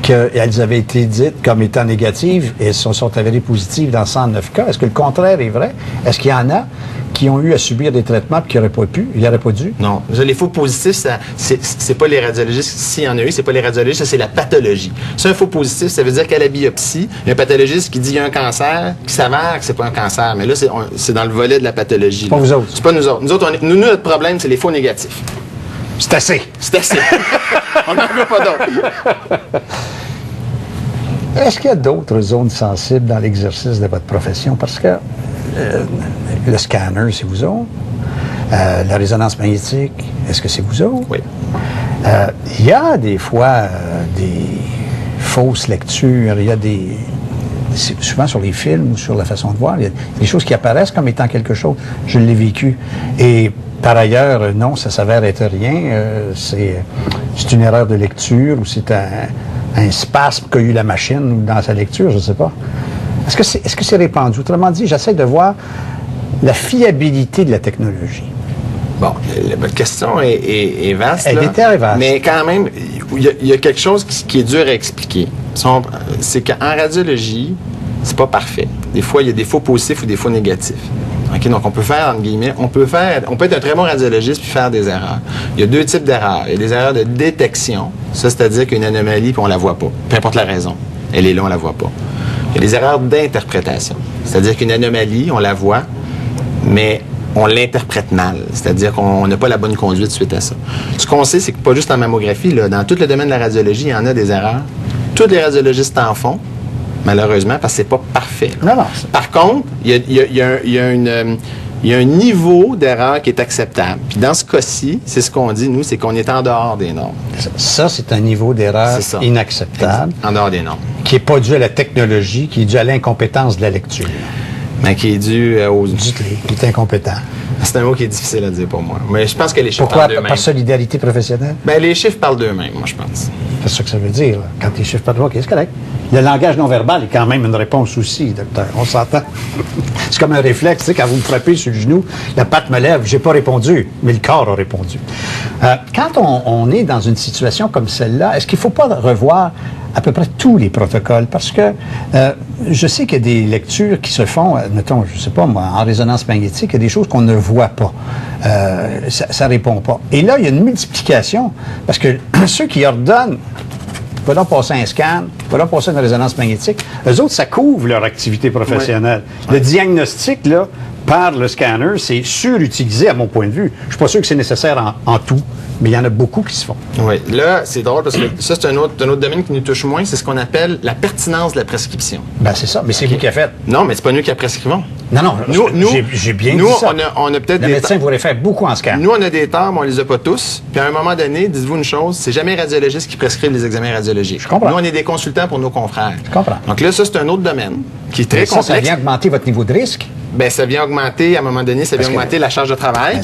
Speaker 3: qu'elles avaient été dites comme étant négatives et sont avérées positives dans 109 cas. Est-ce que le contraire est vrai? Est-ce qu'il y en a qui ont eu à subir des traitements et qui n'auraient pas pu, ils n'auraient pas dû?
Speaker 12: Non. Les faux positifs, c'est pas les radiologistes. S'il y en a eu, c'est pas les radiologistes, ça, c'est la pathologie. C'est un faux positif, ça veut dire qu'à la biopsie, il y a un pathologiste qui dit qu'il y a un cancer, qui s'avère que c'est pas un cancer. Mais là, c'est dans le volet de la pathologie.
Speaker 3: C'est pas vous autres.
Speaker 12: C'est pas nous autres. Nous autres, notre problème, c'est les faux négatifs.
Speaker 3: C'est assez.
Speaker 12: C'est assez. On n'en veut pas d'autres.
Speaker 3: Est-ce qu'il y a d'autres zones sensibles dans l'exercice de votre profession? Parce que le scanner, c'est vous autres. La résonance magnétique, est-ce que c'est vous autres?
Speaker 12: Oui.
Speaker 3: Il y a des fois des fausses lectures. Il y a souvent sur les films ou sur la façon de voir, il y a des choses qui apparaissent comme étant quelque chose. Je l'ai vécu. Et par ailleurs, non, ça s'avère être rien. C'est une erreur de lecture ou c'est un spasme qu'a eu la machine dans sa lecture, je ne sais pas. Est-ce que c'est répandu? Autrement dit, j'essaie de voir la fiabilité de la technologie.
Speaker 12: Bon, votre question est vaste.
Speaker 3: Elle est très vaste.
Speaker 12: Mais quand même, il y a quelque chose qui est dur à expliquer. C'est qu'en radiologie, c'est pas parfait. Des fois, il y a des faux positifs ou des faux négatifs. Okay, donc, on peut faire, entre guillemets, on peut être un très bon radiologiste puis faire des erreurs. Il y a deux types d'erreurs. Il y a des erreurs de détection. Ça, c'est-à-dire qu'une anomalie, puis on la voit pas. Peu importe la raison. Elle est là, on la voit pas. Il y a des erreurs d'interprétation. C'est-à-dire qu'une anomalie, on la voit, mais on l'interprète mal. C'est-à-dire qu'on n'a pas la bonne conduite suite à ça. Ce qu'on sait, c'est que pas juste en mammographie, là, dans tout le domaine de la radiologie, il y en a des erreurs. Tous les radiologistes en font, malheureusement, parce que c'est pas parfait.
Speaker 3: Non.
Speaker 12: Par contre, il y a un niveau d'erreur qui est acceptable. Puis dans ce cas-ci, c'est ce qu'on dit, nous, c'est qu'on est en dehors des normes.
Speaker 3: Ça, c'est un niveau d'erreur inacceptable.
Speaker 12: En dehors des normes.
Speaker 3: Qui n'est pas dû à la technologie, qui est dû à l'incompétence de la lecture.
Speaker 12: Mais qui est dû aux...
Speaker 3: Il est incompétent.
Speaker 12: C'est un mot qui est difficile à dire pour moi. Mais je pense que les chiffres
Speaker 3: parlent d'eux-mêmes.
Speaker 12: Pourquoi?
Speaker 3: Par solidarité professionnelle?
Speaker 12: Bien, les chiffres parlent d'eux-mêmes, moi, je pense.
Speaker 3: C'est ça que ça veut dire. Là. Quand les chiffres parlent, OK, c'est correct. Le langage non-verbal est quand même une réponse aussi, docteur. On s'entend. C'est comme un réflexe. Tu sais, quand vous me frappez sur le genou, la patte me lève. J'ai pas répondu, mais le corps a répondu. Quand on est dans une situation comme celle-là, est-ce qu'il ne faut pas revoir à peu près tous les protocoles? Parce que je sais qu'il y a des lectures qui se font, mettons, je ne sais pas moi, en résonance magnétique, il y a des choses qu'on ne voit pas. Ça ne répond pas. Et là, il y a une multiplication, parce que ceux qui ordonnent, va donc passer un scan, va donc passer une résonance magnétique, eux autres, ça couvre leur activité professionnelle.
Speaker 12: Ouais.
Speaker 3: Le diagnostic, là, par le scanner, c'est surutilisé à mon point de vue. Je suis pas sûr que c'est nécessaire en tout, mais il y en a beaucoup qui se font.
Speaker 12: Oui. Là, c'est drôle parce que ça, c'est un autre domaine qui nous touche moins. C'est ce qu'on appelle la pertinence de la prescription.
Speaker 3: Ben c'est ça. Mais c'est lui qui a fait.
Speaker 12: Non, mais c'est pas nous qui la prescrivons.
Speaker 3: Non, j'ai bien dit ça.
Speaker 12: On a peut-être
Speaker 3: le médecin pourrait faire beaucoup en scan.
Speaker 12: Nous, on a des torts, mais on les a pas tous. Puis à un moment donné, dites-vous une chose, c'est jamais les radiologistes qui prescrivent les examens radiologiques.
Speaker 3: Je comprends.
Speaker 12: Nous, on est des consultants pour nos confrères.
Speaker 3: Je comprends.
Speaker 12: Donc là, ça, c'est un autre domaine qui est très complexe.
Speaker 3: Ça vient augmenter votre niveau de risque?
Speaker 12: Bien, ça vient augmenter, à un moment donné, augmenter la charge de travail.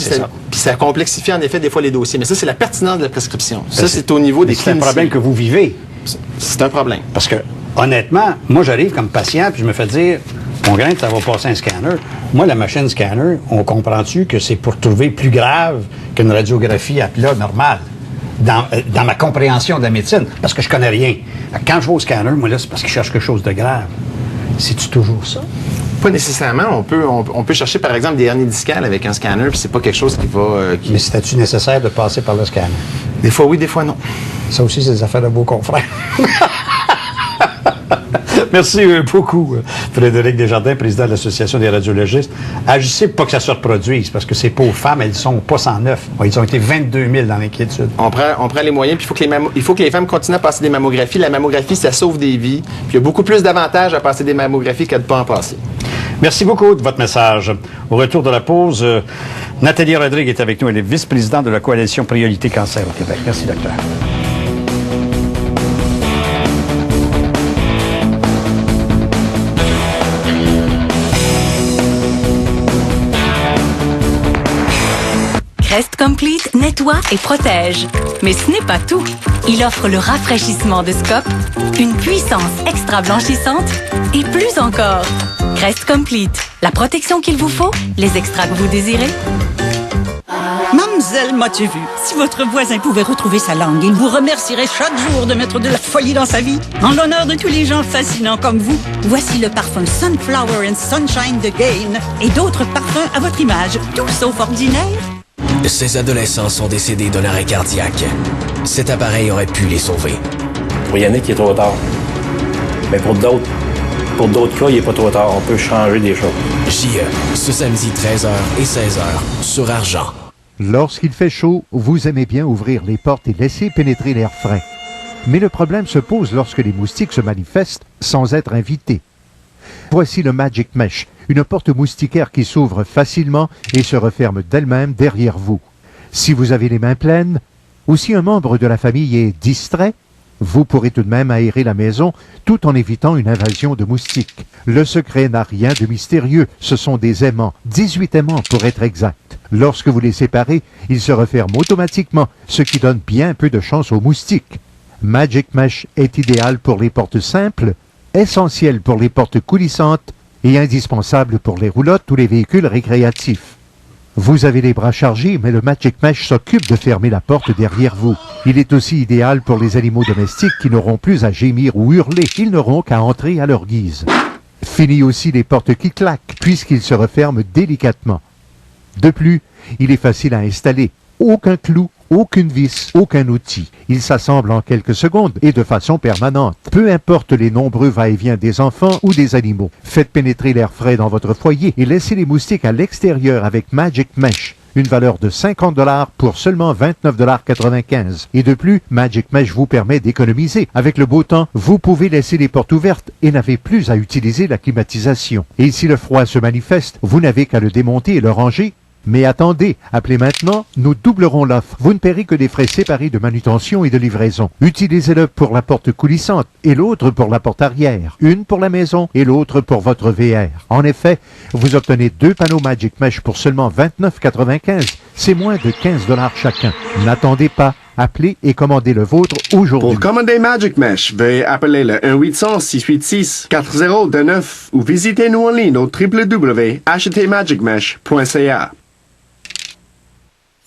Speaker 12: Puis ça complexifie, en effet, des fois, les dossiers. Mais ça, c'est la pertinence de la prescription. Ça, c'est au niveau des cliniciens.
Speaker 3: C'est un problème que vous vivez.
Speaker 12: C'est un problème.
Speaker 3: Parce que, honnêtement, moi, j'arrive comme patient, puis je me fais dire, mon grain, ça va passer un scanner. Moi, la machine scanner, on comprend-tu que c'est pour trouver plus grave qu'une radiographie à plat normale? Dans ma compréhension de la médecine, parce que je connais rien. Quand je vais au scanner, moi, là, c'est parce que je cherche quelque chose de grave. C'est-tu toujours ça?
Speaker 12: Pas nécessairement. On peut chercher, par exemple, des hernies discales avec un scanner, puis c'est pas quelque chose qui va...
Speaker 3: Mais c'est-tu nécessaire de passer par le scanner?
Speaker 12: Des fois oui, des fois non.
Speaker 3: Ça aussi, c'est des affaires de beaux confrères. Merci beaucoup, Frédéric Desjardins, président de l'Association des radiologistes. Agissez pour pas que ça se reproduise, parce que ces pauvres femmes, elles sont pas 109. Ils ont été 22 000 dans l'inquiétude.
Speaker 12: On prend les moyens, puis il faut que les femmes continuent à passer des mammographies. La mammographie, ça sauve des vies. Puis il y a beaucoup plus d'avantages à passer des mammographies qu'à ne pas en passer.
Speaker 3: Merci beaucoup de votre message. Au retour de la pause, Nathalie Rodrigue est avec nous. Elle est vice-présidente de la Coalition Priorité Cancer au Québec. Merci, docteur.
Speaker 13: Crest Complete nettoie et protège. Mais ce n'est pas tout. Il offre le rafraîchissement de Scop, une puissance extra blanchissante et plus encore. Crest Complete, la protection qu'il vous faut, les extras que vous désirez.
Speaker 14: Mademoiselle, m'as-tu vu? Si votre voisin pouvait retrouver sa langue, il vous remercierait chaque jour de mettre de la folie dans sa vie. En l'honneur de tous les gens fascinants comme vous, voici le parfum Sunflower and Sunshine de Gain et d'autres parfums à votre image, tout sauf ordinaire.
Speaker 4: Ces adolescents sont décédés d'un arrêt cardiaque. Cet appareil aurait pu les sauver.
Speaker 15: Pour Yannick, il est trop tard. Mais pour d'autres cas, il n'est pas trop tard. On peut changer des choses.
Speaker 4: JE, ce samedi 13h et 16h sur Argent.
Speaker 16: Lorsqu'il fait chaud, vous aimez bien ouvrir les portes et laisser pénétrer l'air frais. Mais le problème se pose lorsque les moustiques se manifestent sans être invités. Voici le Magic Mesh, une porte moustiquaire qui s'ouvre facilement et se referme d'elle-même derrière vous. Si vous avez les mains pleines, ou si un membre de la famille est distrait, vous pourrez tout de même aérer la maison tout en évitant une invasion de moustiques. Le secret n'a rien de mystérieux, ce sont des aimants, 18 aimants pour être exact. Lorsque vous les séparez, ils se referment automatiquement, ce qui donne bien peu de chance aux moustiques. Magic Mesh est idéal pour les portes simples, essentiel pour les portes coulissantes et indispensable pour les roulottes ou les véhicules récréatifs. Vous avez les bras chargés, mais le Magic Mesh s'occupe de fermer la porte derrière vous. Il est aussi idéal pour les animaux domestiques qui n'auront plus à gémir ou hurler. Ils n'auront qu'à entrer à leur guise. Fini aussi les portes qui claquent, puisqu'ils se referment délicatement. De plus, il est facile à installer. Aucun clou, aucune vis, aucun outil. Il s'assemble en quelques secondes et de façon permanente. Peu importe les nombreux va-et-vient des enfants ou des animaux. Faites pénétrer l'air frais dans votre foyer et laissez les moustiques à l'extérieur avec Magic Mesh. Une valeur de 50 $ pour seulement 29,95 $. Et de plus, Magic Mesh vous permet d'économiser. Avec le beau temps, vous pouvez laisser les portes ouvertes et n'avez plus à utiliser la climatisation. Et si le froid se manifeste, vous n'avez qu'à le démonter et le ranger. Mais attendez, appelez maintenant, nous doublerons l'offre. Vous ne paierez que des frais séparés de manutention et de livraison. Utilisez-le pour la porte coulissante et l'autre pour la porte arrière. Une pour la maison et l'autre pour votre VR. En effet, vous obtenez 2 panneaux Magic Mesh pour seulement 29,95 $. C'est moins de 15 $ chacun. N'attendez pas. Appelez et commandez le vôtre aujourd'hui.
Speaker 17: Pour commander Magic Mesh, veuillez appeler le 1-800-686-4029 ou visitez-nous en ligne au www.achetezmagicmesh.ca.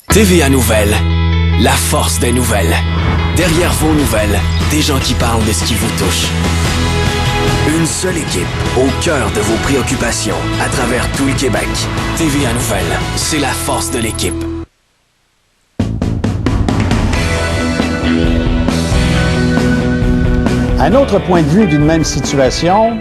Speaker 4: TVA Nouvelles, la force des nouvelles. Derrière vos nouvelles, des gens qui parlent de ce qui vous touche. Une seule équipe, au cœur de vos préoccupations, à travers tout le Québec. TVA Nouvelles, c'est la force de l'équipe.
Speaker 2: Un autre point de vue d'une même situation,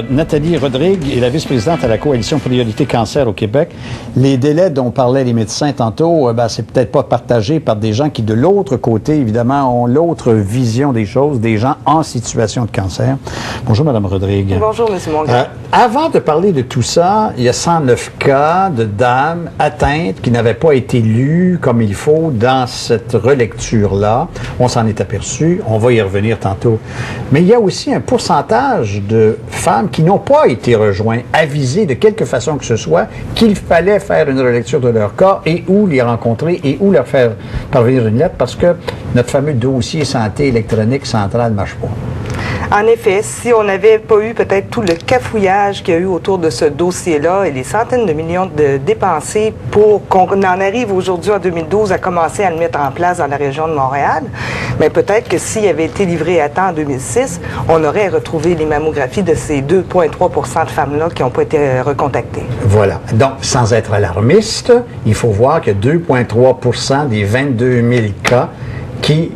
Speaker 2: Nathalie Rodrigue est la vice-présidente à la Coalition Priorité Cancer au Québec. Les délais dont parlaient les médecins tantôt, c'est peut-être pas partagé par des gens qui, de l'autre côté, évidemment, ont l'autre vision des choses, des gens en situation de cancer. Bonjour, Mme Rodrigue.
Speaker 18: Bonjour, M. Mongrain.
Speaker 2: Avant de parler de tout ça, il y a 109 cas de dames atteintes qui n'avaient pas été lues comme il faut dans cette relecture-là. On s'en est aperçu. On va y revenir tantôt. Mais il y a aussi un pourcentage de femmes qui n'ont pas été rejointes, avisées de quelque façon que ce soit, qu'il fallait faire une relecture de leur cas et où les rencontrer et où leur faire parvenir une lettre parce que notre fameux dossier santé électronique central ne marche pas.
Speaker 18: En effet, si on n'avait pas eu peut-être tout le cafouillage qu'il y a eu autour de ce dossier-là et les centaines de millions de dépensés pour qu'on en arrive aujourd'hui en 2012 à commencer à le mettre en place dans la région de Montréal, mais peut-être que s'il avait été livré à temps en 2006, on aurait retrouvé les mammographies de ces 2,3 % de femmes-là qui n'ont pas été recontactées.
Speaker 2: Voilà. Donc, sans être alarmiste, il faut voir que 2,3 % des 22 000 cas qui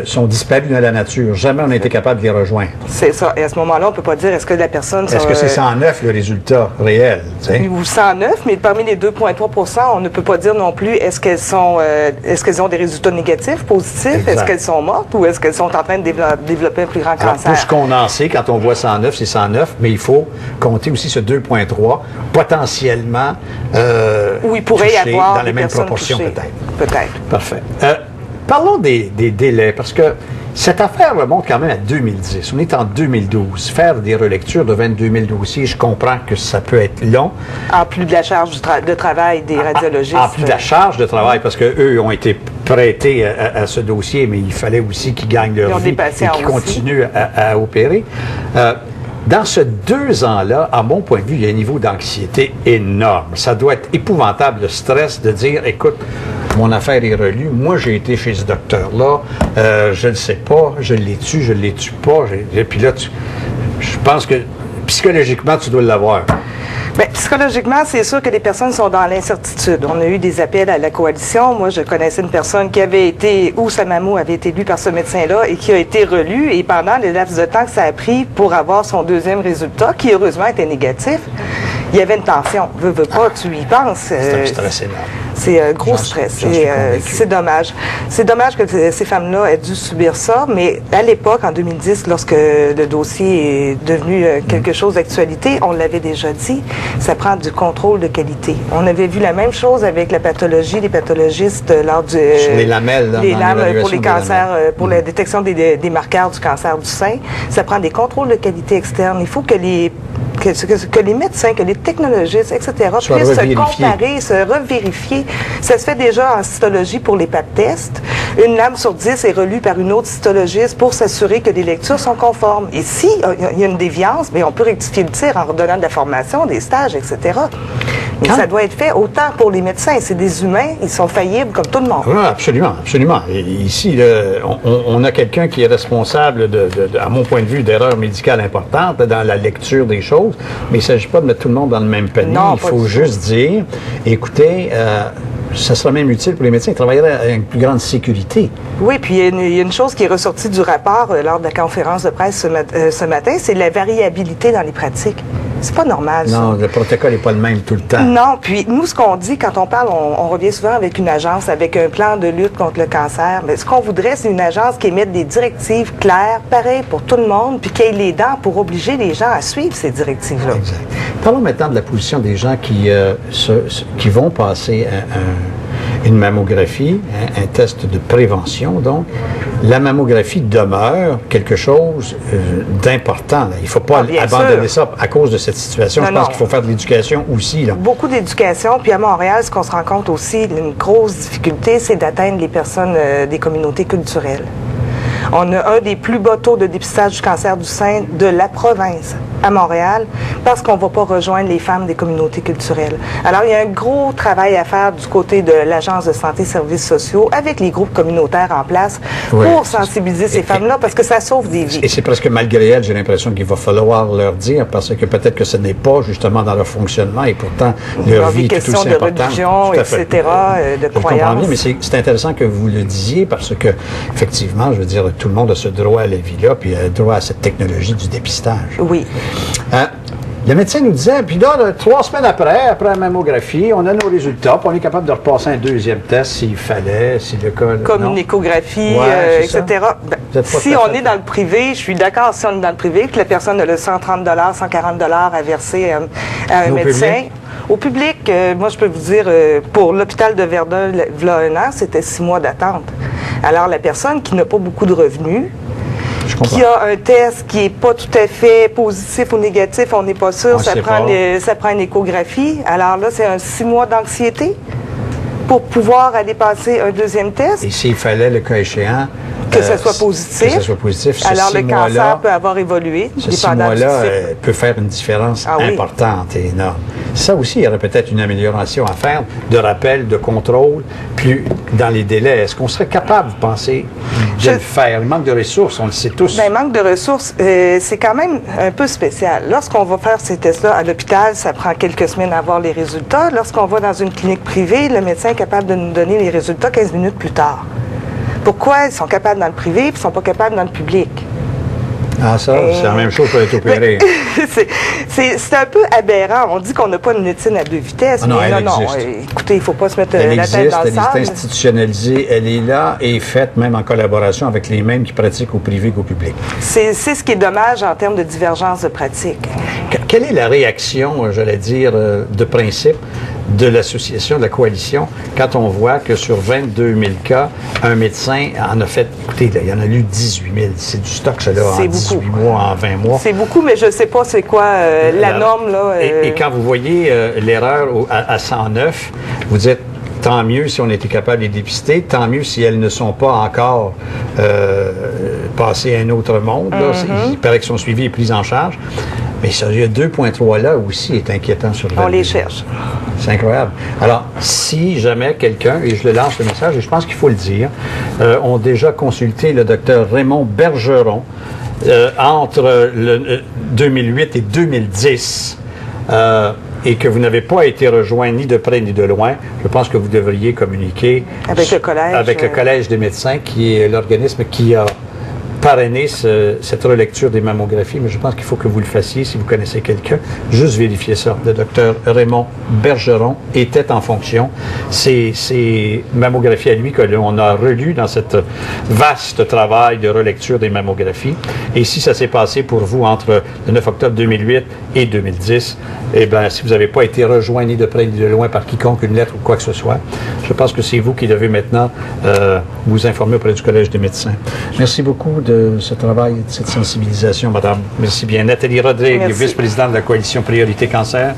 Speaker 2: sont disparus dans la nature. Jamais on n'a été capable de les rejoindre.
Speaker 18: C'est ça. Et à ce moment-là, on ne peut pas dire est-ce que la personne...
Speaker 2: Est-ce que c'est 109 le résultat réel?
Speaker 18: Ou 109, mais parmi les 2,3 % on ne peut pas dire non plus est-ce qu'elles ont des résultats négatifs, positifs,
Speaker 2: exact.
Speaker 18: Est-ce qu'elles sont mortes ou est-ce qu'elles sont en train de développer un plus grand cancer?
Speaker 2: Alors, tout ce qu'on en sait, quand on voit 109, c'est 109, mais il faut compter aussi ce 2,3 potentiellement
Speaker 18: où il pourrait y avoir
Speaker 2: dans les mêmes proportions peut-être.
Speaker 18: Peut-être.
Speaker 2: Parfait. Parlons des délais, parce que cette affaire remonte quand même à 2010. On est en 2012. Faire des relectures de 22 000 dossiers, je comprends que ça peut être long.
Speaker 18: En plus de la charge de travail des radiologistes.
Speaker 2: En plus de la charge de travail, parce qu'eux ont été prêtés à ce dossier, mais il fallait aussi qu'ils gagnent leur vie et qu'ils continuent à opérer. Dans ce 2 ans-là, à mon point de vue, il y a un niveau d'anxiété énorme. Ça doit être épouvantable, le stress de dire, écoute, mon affaire est relue, moi j'ai été chez ce docteur-là, je ne sais pas, je l'ai-tu pas, et puis là, je pense que psychologiquement, tu dois l'avoir.
Speaker 18: Bien, psychologiquement, c'est sûr que les personnes sont dans l'incertitude. On a eu des appels à la coalition. Moi, je connaissais une personne qui avait été, où sa mammo avait été lue par ce médecin-là et qui a été relue. Et pendant le laps de temps que ça a pris pour avoir son deuxième résultat, qui heureusement était négatif, il y avait une tension. Veux pas, tu y penses.
Speaker 2: C'est un stress énorme.
Speaker 18: C'est un gros stress. C'est dommage. C'est dommage que ces femmes-là aient dû subir ça, mais à l'époque, en 2010, lorsque le dossier est devenu quelque chose d'actualité, on l'avait déjà dit, ça prend du contrôle de qualité. On avait vu la même chose avec la pathologie, les pathologistes lors du...
Speaker 2: Sur les lamelles. Là,
Speaker 18: les lames pour les cancers, pour la détection des marqueurs du cancer du sein. Ça prend des contrôles de qualité externes. Il faut que les médecins, que les technologistes, etc., puissent se comparer, se revérifier. Ça se fait déjà en cytologie pour les pap tests. Une lame sur 10 est relue par une autre cytologiste pour s'assurer que les lectures sont conformes. Et si il y a une déviance, bien, on peut rectifier le tir en redonnant de la formation, des stages, etc. Mais ça doit être fait autant pour les médecins. C'est des humains, ils sont faillibles comme tout le monde.
Speaker 2: Oui, absolument, absolument. Et ici, on a quelqu'un qui est responsable, à mon point de vue, d'erreurs médicales importantes dans la lecture des choses, mais il ne s'agit pas de mettre tout le monde dans le même panier.
Speaker 18: Non,
Speaker 2: il faut juste dire, écoutez, ça sera même utile pour les médecins, ils travailleraient avec une plus grande sécurité.
Speaker 18: Oui, puis il y a une chose qui est ressortie du rapport lors de la conférence de presse ce matin, c'est la variabilité dans les pratiques. C'est pas normal, ça.
Speaker 2: Non, le protocole n'est pas le même tout le temps.
Speaker 18: Non, puis nous, ce qu'on dit quand on parle, on revient souvent avec une agence, avec un plan de lutte contre le cancer. Mais ce qu'on voudrait, c'est une agence qui émette des directives claires, pareilles pour tout le monde, puis qui ait les dents pour obliger les gens à suivre ces directives-là.
Speaker 2: Exact. Parlons maintenant de la position des gens qui vont passer une mammographie, un test de prévention, donc. La mammographie demeure quelque chose d'important. Il ne faut pas abandonner ça à cause de cette situation. Je pense qu'il faut faire de l'éducation aussi. Là.
Speaker 18: Beaucoup d'éducation. Puis à Montréal, ce qu'on se rend compte aussi, une grosse difficulté, c'est d'atteindre les personnes des communautés culturelles. On a un des plus bas taux de dépistage du cancer du sein de la province. à Montréal parce qu'on ne va pas rejoindre les femmes des communautés culturelles. Alors, il y a un gros travail à faire du côté de l'Agence de santé et services sociaux avec les groupes communautaires en place pour sensibiliser ces femmes-là parce que ça sauve des vies.
Speaker 3: Et c'est presque malgré elles, j'ai l'impression qu'il va falloir leur dire parce que peut-être que ce n'est pas justement dans leur fonctionnement et pourtant leur vie est tout aussi importante.
Speaker 18: Des questions de religion, etc., de croyances.
Speaker 3: Mais c'est intéressant que vous le disiez parce que, effectivement, je veux dire, tout le monde a ce droit à la vie-là puis a droit à cette technologie du dépistage.
Speaker 18: Oui.
Speaker 3: Le médecin nous disait, puis là, 3 semaines après la mammographie, on a nos résultats, puis on est capable de repasser un deuxième test s'il fallait, si le cas...
Speaker 18: Comme une échographie, etc. Si on est dans le privé, je suis d'accord, si on est dans le privé, que la personne a le 130 140 à verser à un médecin... Au public, moi, je peux vous dire, pour l'hôpital de Verdun, il y a 1 an, c'était 6 mois d'attente. Alors, la personne qui n'a pas beaucoup de revenus, qui a un test qui n'est pas tout à fait positif ou négatif, on n'est pas sûr, ça prend une échographie. Alors là, c'est 6 mois d'anxiété pour pouvoir aller passer un deuxième test.
Speaker 3: Et s'il fallait, le cas échéant...
Speaker 18: Que ça soit positif.
Speaker 3: Que ça soit positif.
Speaker 18: Alors, le cancer peut avoir évolué.
Speaker 3: Ce 6 mois-là peut faire une différence importante et énorme. Ça aussi, il y aurait peut-être une amélioration à faire de rappel, de contrôle, plus dans les délais. Est-ce qu'on serait capable, vous pensez, de le faire? Le manque de ressources, on le sait tous.
Speaker 18: Bien, le manque de ressources, c'est quand même un peu spécial. Lorsqu'on va faire ces tests-là à l'hôpital, ça prend quelques semaines à avoir les résultats. Lorsqu'on va dans une clinique privée, le médecin est capable de nous donner les résultats 15 minutes plus tard. Pourquoi ils sont capables dans le privé et ils ne sont pas capables dans le public?
Speaker 3: Ah, ça, c'est la même chose pour être opéré.
Speaker 18: C'est un peu aberrant. On dit qu'on n'a pas une médecine à 2 vitesses.
Speaker 3: Ah non,
Speaker 18: mais
Speaker 3: elle existe.
Speaker 18: Écoutez, il ne faut pas se mettre la tête dans le sable.
Speaker 3: Elle est institutionnalisée, elle est là et faite même en collaboration avec les mêmes qui pratiquent au privé qu'au public.
Speaker 18: C'est ce qui est dommage en termes de divergence de pratique.
Speaker 3: Quelle est la réaction, j'allais dire, de principe de l'association, de la coalition, quand on voit que sur 22 000 cas, un médecin en a fait, écoutez, il y en a lu 18 000. C'est du stock, ça, là, en 18 mois, en 20 mois.
Speaker 18: C'est beaucoup, mais je ne sais pas c'est quoi la norme, là.
Speaker 3: Et quand vous voyez l'erreur à 109, vous dites, tant mieux si on était capable de les dépister, tant mieux si elles ne sont pas encore passées à un autre monde. Là. Il paraît que son suivi est pris en charge. Mais ce 2.3 là aussi est inquiétant sur le
Speaker 18: On les cherche.
Speaker 3: C'est incroyable. Alors, si jamais quelqu'un, et je le lance le message, et je pense qu'il faut le dire, ont déjà consulté le docteur Raymond Bergeron entre 2008 et 2010, et que vous n'avez pas été rejoint ni de près ni de loin, je pense que vous devriez communiquer
Speaker 18: avec le
Speaker 3: Collège des médecins, qui est l'organisme qui a parrainer cette relecture des mammographies, mais je pense qu'il faut que vous le fassiez si vous connaissez quelqu'un. Juste vérifier ça. Le docteur Raymond Bergeron était en fonction. C'est mammographies à lui que l'on a relu dans cette vaste travail de relecture des mammographies. Et si ça s'est passé pour vous entre le 9 octobre 2008 et 2010, eh bien, si vous n'avez pas été rejoint ni de près ni de loin par quiconque, une lettre ou quoi que ce soit, je pense que c'est vous qui devez maintenant vous informer auprès du Collège des médecins. Merci beaucoup de ce travail, de cette sensibilisation, madame. Merci bien. Nathalie Rodrigue, vice-présidente de la Coalition Priorité Cancer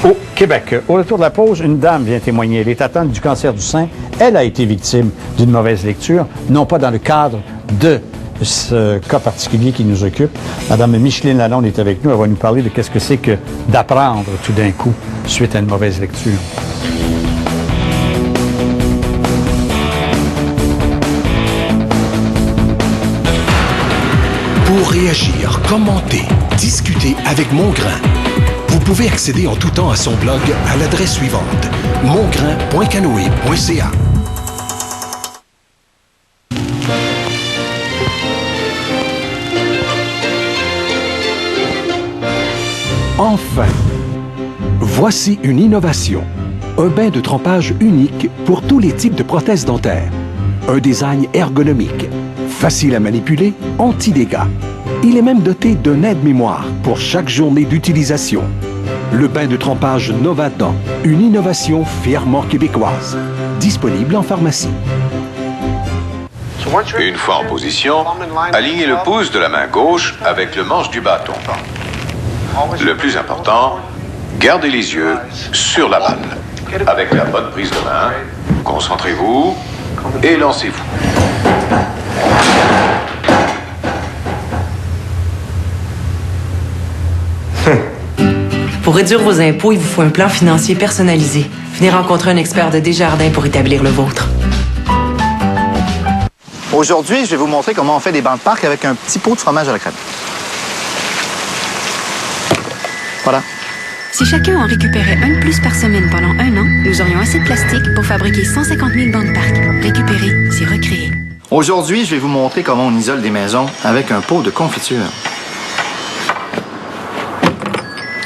Speaker 3: au Québec. Au retour de la pause, une dame vient témoigner. Elle est atteinte du cancer du sein. Elle a été victime d'une mauvaise lecture, non pas dans le cadre de ce cas particulier qui nous occupe. Madame Micheline Lalonde est avec nous. Elle va nous parler de qu'est-ce que c'est que d'apprendre tout d'un coup suite à une mauvaise lecture.
Speaker 8: Pour réagir, commenter, discuter avec Mongrain, vous pouvez accéder en tout temps à son blog à l'adresse suivante: mongrain.canoë.ca. Enfin, voici une innovation. Un bain de trempage unique pour tous les types de prothèses dentaires. Un design ergonomique, facile à manipuler, anti-dégâts. Il est même doté d'un aide-mémoire pour chaque journée d'utilisation. Le bain de trempage Novadent, une innovation fièrement québécoise. Disponible en pharmacie.
Speaker 19: Une fois en position, alignez le pouce de la main gauche avec le manche du bâton. Le plus important, gardez les yeux sur la balle. Avec la bonne prise de main, concentrez-vous et lancez-vous.
Speaker 20: Pour réduire vos impôts, il vous faut un plan financier personnalisé. Venez rencontrer un expert de Desjardins pour établir le vôtre.
Speaker 21: Aujourd'hui, je vais vous montrer comment on fait des bancs de parc avec un petit pot de fromage à la crème. Voilà.
Speaker 6: Si chacun en récupérait un de plus par semaine pendant 1 an, nous aurions assez de plastique pour fabriquer 150 000 bancs de parc. Récupérer, c'est recréer.
Speaker 21: Aujourd'hui, je vais vous montrer comment on isole des maisons avec un pot de confiture.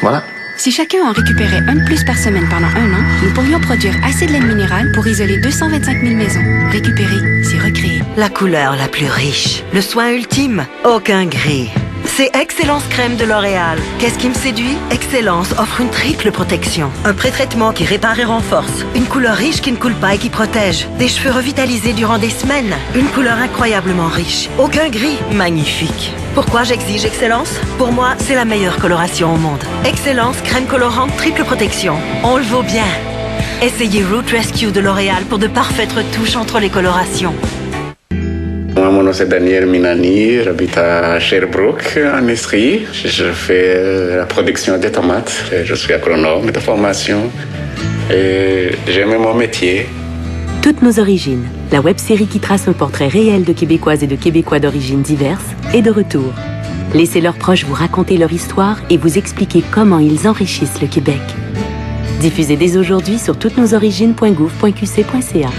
Speaker 21: Voilà.
Speaker 6: Si chacun en récupérait un de plus par semaine pendant 1 an, nous pourrions produire assez de laine minérale pour isoler 225 000 maisons. Récupérer, c'est recréer.
Speaker 22: La couleur la plus riche, le soin ultime, aucun gris. C'est Excellence Crème de L'Oréal. Qu'est-ce qui me séduit? Excellence offre une triple protection. Un pré-traitement qui répare et renforce. Une couleur riche qui ne coule pas et qui protège. Des cheveux revitalisés durant des semaines. Une couleur incroyablement riche. Aucun gris. Magnifique. Pourquoi j'exige Excellence? Pour moi, c'est la meilleure coloration au monde. Excellence Crème colorante triple protection. On le vaut bien. Essayez Root Rescue de L'Oréal pour de parfaites retouches entre les colorations.
Speaker 23: Mon nom c'est Daniel Minani, j'habite à Sherbrooke, en Estrie. Je fais la production des tomates. Je suis agronome de formation et j'aime mon métier.
Speaker 24: Toutes nos origines, la web-série qui trace un portrait réel de Québécoises et de Québécois d'origines diverses, est de retour. Laissez leurs proches vous raconter leur histoire et vous expliquer comment ils enrichissent le Québec. Diffusez dès aujourd'hui sur toutenosorigines.gouv.qc.ca.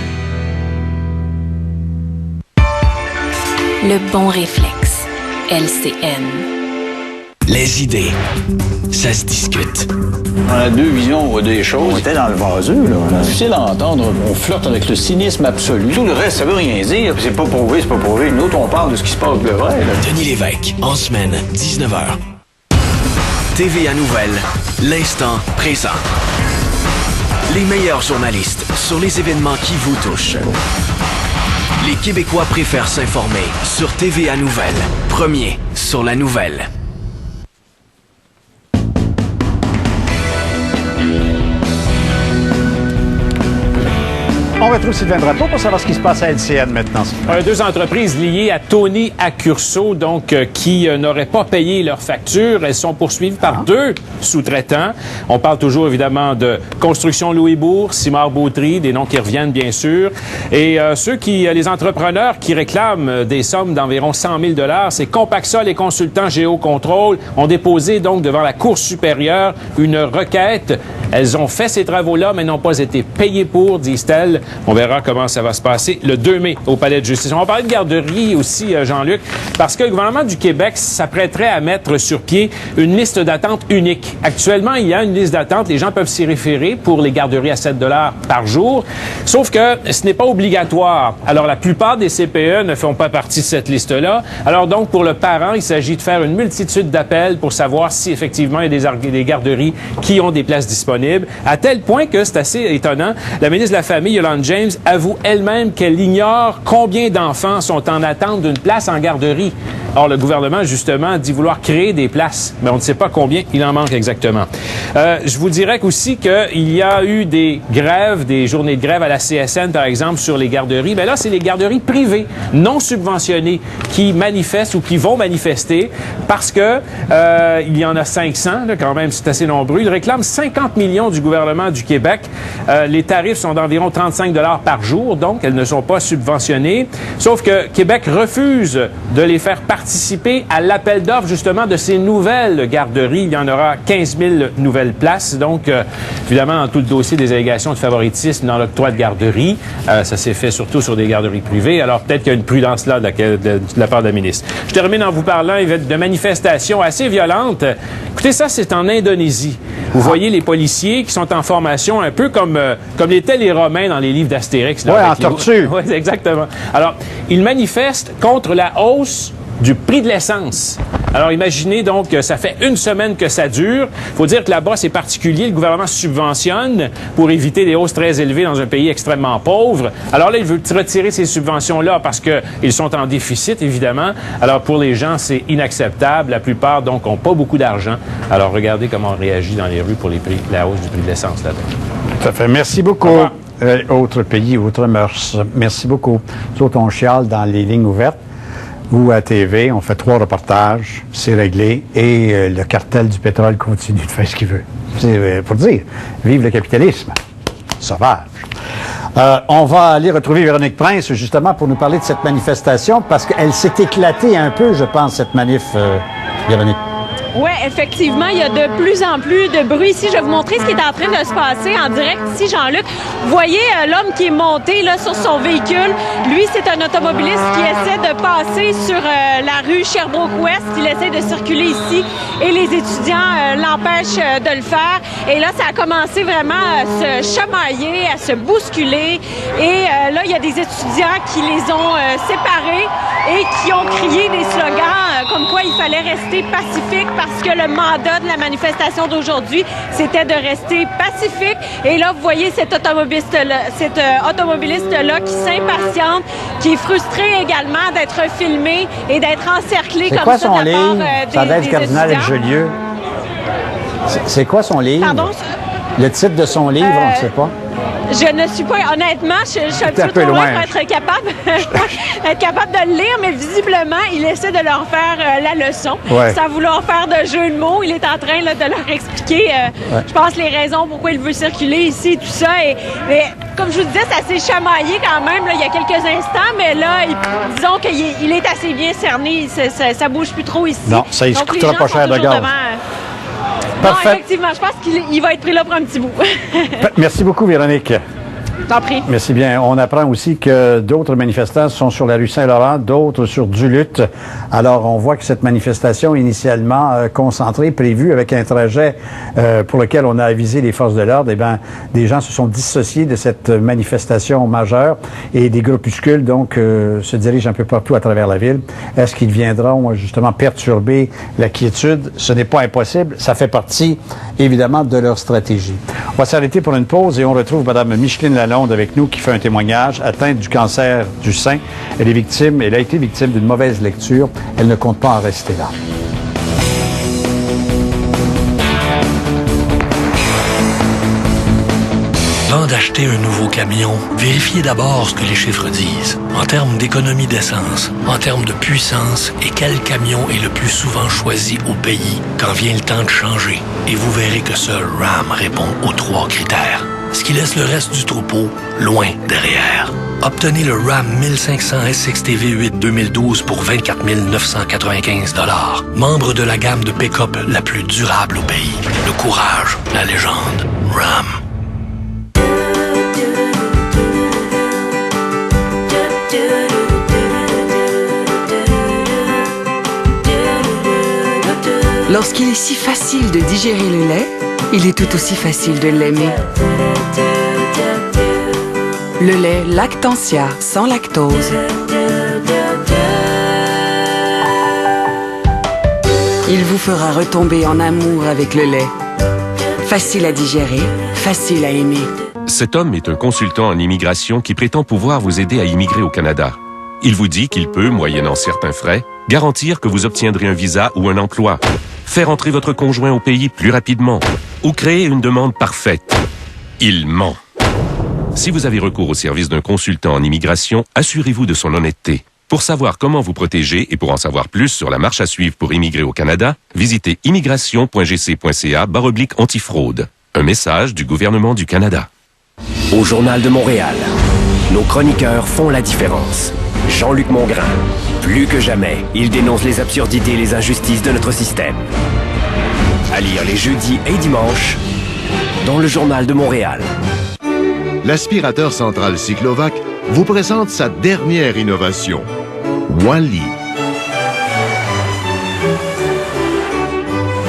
Speaker 6: Le bon réflexe. LCN.
Speaker 4: Les idées, ça se discute.
Speaker 15: On a deux visions des choses. On était dans le vaseux, là. Difficile à entendre. On flirte avec le cynisme absolu. Tout le reste, ça veut rien dire. C'est pas prouvé, c'est pas prouvé. Nous autres, on parle de ce qui se passe de vrai, là.
Speaker 4: Denis Lévesque, en semaine, 19h. TVA Nouvelles, l'instant présent. Les meilleurs journalistes sur les événements qui vous touchent. Les Québécois préfèrent s'informer sur TVA Nouvelles. Premier sur la nouvelle.
Speaker 3: On retrouve Sylvain Drapeau pour savoir ce qui se passe à LCN maintenant.
Speaker 25: Deux entreprises liées à Tony Accurso, donc, qui n'auraient pas payé leurs factures. Elles sont poursuivies par deux sous-traitants. On parle toujours, évidemment, de Construction Louisbourg, Simard Bautry, des noms qui reviennent, bien sûr. Et les entrepreneurs qui réclament des sommes d'environ 100 000 $, c'est Compaxol et Consultants Géocontrôle ont déposé, donc, devant la Cour supérieure, une requête. Elles ont fait ces travaux-là, mais n'ont pas été payées pour, disent-elles. On verra comment ça va se passer le 2 mai au Palais de justice. On va parler de garderie aussi, Jean-Luc, parce que le gouvernement du Québec s'apprêterait à mettre sur pied une liste d'attente unique. Actuellement, il y a une liste d'attente. Les gens peuvent s'y référer pour les garderies à 7 $ par jour. Sauf que ce n'est pas obligatoire. Alors, la plupart des CPE ne font pas partie de cette liste-là. Alors donc, pour le parent, il s'agit de faire une multitude d'appels pour savoir si effectivement il y a des garderies qui ont des places disponibles. À tel point que c'est assez étonnant. La ministre de la Famille, Yolande James, avoue elle-même qu'elle ignore combien d'enfants sont en attente d'une place en garderie. Or, le gouvernement, justement, dit vouloir créer des places, mais on ne sait pas combien il en manque exactement. Je vous dirais aussi qu'il y a eu des grèves, des journées de grève à la CSN, par exemple, sur les garderies. Mais là, c'est les garderies privées, non subventionnées, qui manifestent ou qui vont manifester parce que il y en a 500, là, quand même, c'est assez nombreux. Ils réclament 50 millions du gouvernement du Québec. Les tarifs sont d'environ 35 $ par jour, donc elles ne sont pas subventionnées. Sauf que Québec refuse de les faire participer à l'appel d'offres, justement, de ces nouvelles garderies. Il y en aura 15 000 nouvelles places. Donc, évidemment, dans tout le dossier des allégations de favoritisme dans l'octroi de garderies, ça s'est fait surtout sur des garderies privées. Alors, peut-être qu'il y a une prudence là de la part de la ministre. Je termine en vous parlant de manifestations assez violentes. Écoutez, ça, c'est en Indonésie. Vous voyez les policiers qui sont en formation un peu comme l'étaient les Romains dans les livres d'Astérix.
Speaker 3: Oui, en tortue.
Speaker 25: Oui, exactement. Alors, ils manifestent contre la hausse du prix de l'essence. Alors, imaginez donc que ça fait une semaine que ça dure. Il faut dire que là-bas, c'est particulier. Le gouvernement subventionne pour éviter des hausses très élevées dans un pays extrêmement pauvre. Alors là, il veut retirer ces subventions-là parce qu'ils sont en déficit, évidemment. Alors, pour les gens, c'est inacceptable. La plupart, donc, n'ont pas beaucoup d'argent. Alors, regardez comment on réagit dans les rues pour la hausse du prix de l'essence là-bas.
Speaker 3: Tout à fait. Merci beaucoup. Autre pays, autre mœurs. Merci beaucoup. Nous autres, on chiale dans les lignes ouvertes.
Speaker 2: où à TV, on fait 3 reportages, c'est réglé, et le cartel du pétrole continue de faire ce qu'il veut. C'est pour dire, vive le capitalisme. Sauvage. On va aller retrouver Véronique Prince, justement, pour nous parler de cette manifestation, parce qu'elle s'est éclatée un peu, je pense, cette manif, Véronique.
Speaker 11: Oui, effectivement, il y a de plus en plus de bruit ici. Je vais vous montrer ce qui est en train de se passer en direct ici, Jean-Luc. Vous voyez l'homme qui est monté là, sur son véhicule. Lui, c'est un automobiliste qui essaie de passer sur la rue Sherbrooke-Ouest. Il essaie de circuler ici et les étudiants l'empêchent de le faire. Et là, ça a commencé vraiment à se chamailler, à se bousculer. Et là, il y a des étudiants qui les ont séparés et qui ont crié des slogans comme quoi il fallait rester pacifique, parce que le mandat de la manifestation d'aujourd'hui, c'était de rester pacifique. Et là, vous voyez cet automobiliste-là qui s'impatiente, qui est frustré également d'être filmé et d'être encerclé comme ça de la part des
Speaker 2: ça va être Cardinal Jolieu. C'est quoi son livre?
Speaker 11: Pardon?
Speaker 2: Le titre de son livre, on ne sait pas.
Speaker 11: Je ne suis pas, honnêtement, je suis un petit peu trop loin pour être capable de le lire, mais visiblement, il essaie de leur faire la leçon, sans vouloir faire de jeu de mots. Il est en train là, de leur expliquer, je pense, les raisons pourquoi il veut circuler ici, tout ça. Mais comme je vous disais, ça s'est chamaillé quand même là, il y a quelques instants, mais là, disons qu'il est assez bien cerné. Ça bouge plus trop ici.
Speaker 2: Non, ça ne coûtera pas cher de gaz.
Speaker 11: Parfait. Non, effectivement, je pense qu'il va être pris là pour un petit bout.
Speaker 2: Merci beaucoup, Véronique.
Speaker 11: T'en prie.
Speaker 2: Merci bien. On apprend aussi que d'autres manifestants sont sur la rue Saint-Laurent, d'autres sur Duluth. Alors, on voit que cette manifestation initialement concentrée, prévue avec un trajet pour lequel on a avisé les forces de l'ordre, eh bien, des gens se sont dissociés de cette manifestation majeure et des groupuscules, donc, se dirigent un peu partout à travers la ville. Est-ce qu'ils viendront, justement, perturber la quiétude? Ce n'est pas impossible. Ça fait partie, évidemment, de leur stratégie. On va s'arrêter pour une pause et on retrouve Mme Micheline Lalonde avec nous qui fait un témoignage, atteinte du cancer du sein. Elle a été victime d'une mauvaise lecture. Elle ne compte pas en rester là.
Speaker 1: Avant d'acheter un nouveau camion, vérifiez d'abord ce que les chiffres disent. En termes d'économie d'essence, en termes de puissance et quel camion est le plus souvent choisi au pays quand vient le temps de changer. Et vous verrez que seul RAM répond aux 3 critères. Ce qui laisse le reste du troupeau loin derrière. Obtenez le RAM 1500 SXT V8 2012 pour 24 995 $. Membre de la gamme de pick-up la plus durable au pays. Le courage, la légende, RAM.
Speaker 5: Lorsqu'il est si facile de digérer le lait, il est tout aussi facile de l'aimer. Le lait Lactantia, sans lactose. Il vous fera retomber en amour avec le lait. Facile à digérer, facile à aimer.
Speaker 7: Cet homme est un consultant en immigration qui prétend pouvoir vous aider à immigrer au Canada. Il vous dit qu'il peut, moyennant certains frais, garantir que vous obtiendrez un visa ou un emploi, faire entrer votre conjoint au pays plus rapidement ou créer une demande parfaite. Il ment. Si vous avez recours au service d'un consultant en immigration, assurez-vous de son honnêteté. Pour savoir comment vous protéger et pour en savoir plus sur la marche à suivre pour immigrer au Canada, visitez immigration.gc.ca/antifraude. Un message du gouvernement du Canada.
Speaker 4: Au Journal de Montréal, nos chroniqueurs font la différence. Jean-Luc Mongrain. Plus que jamais, il dénonce les absurdités et les injustices de notre système. À lire les jeudis et dimanches dans le Journal de Montréal.
Speaker 9: L'aspirateur central Cyclovac vous présente sa dernière innovation, Wally.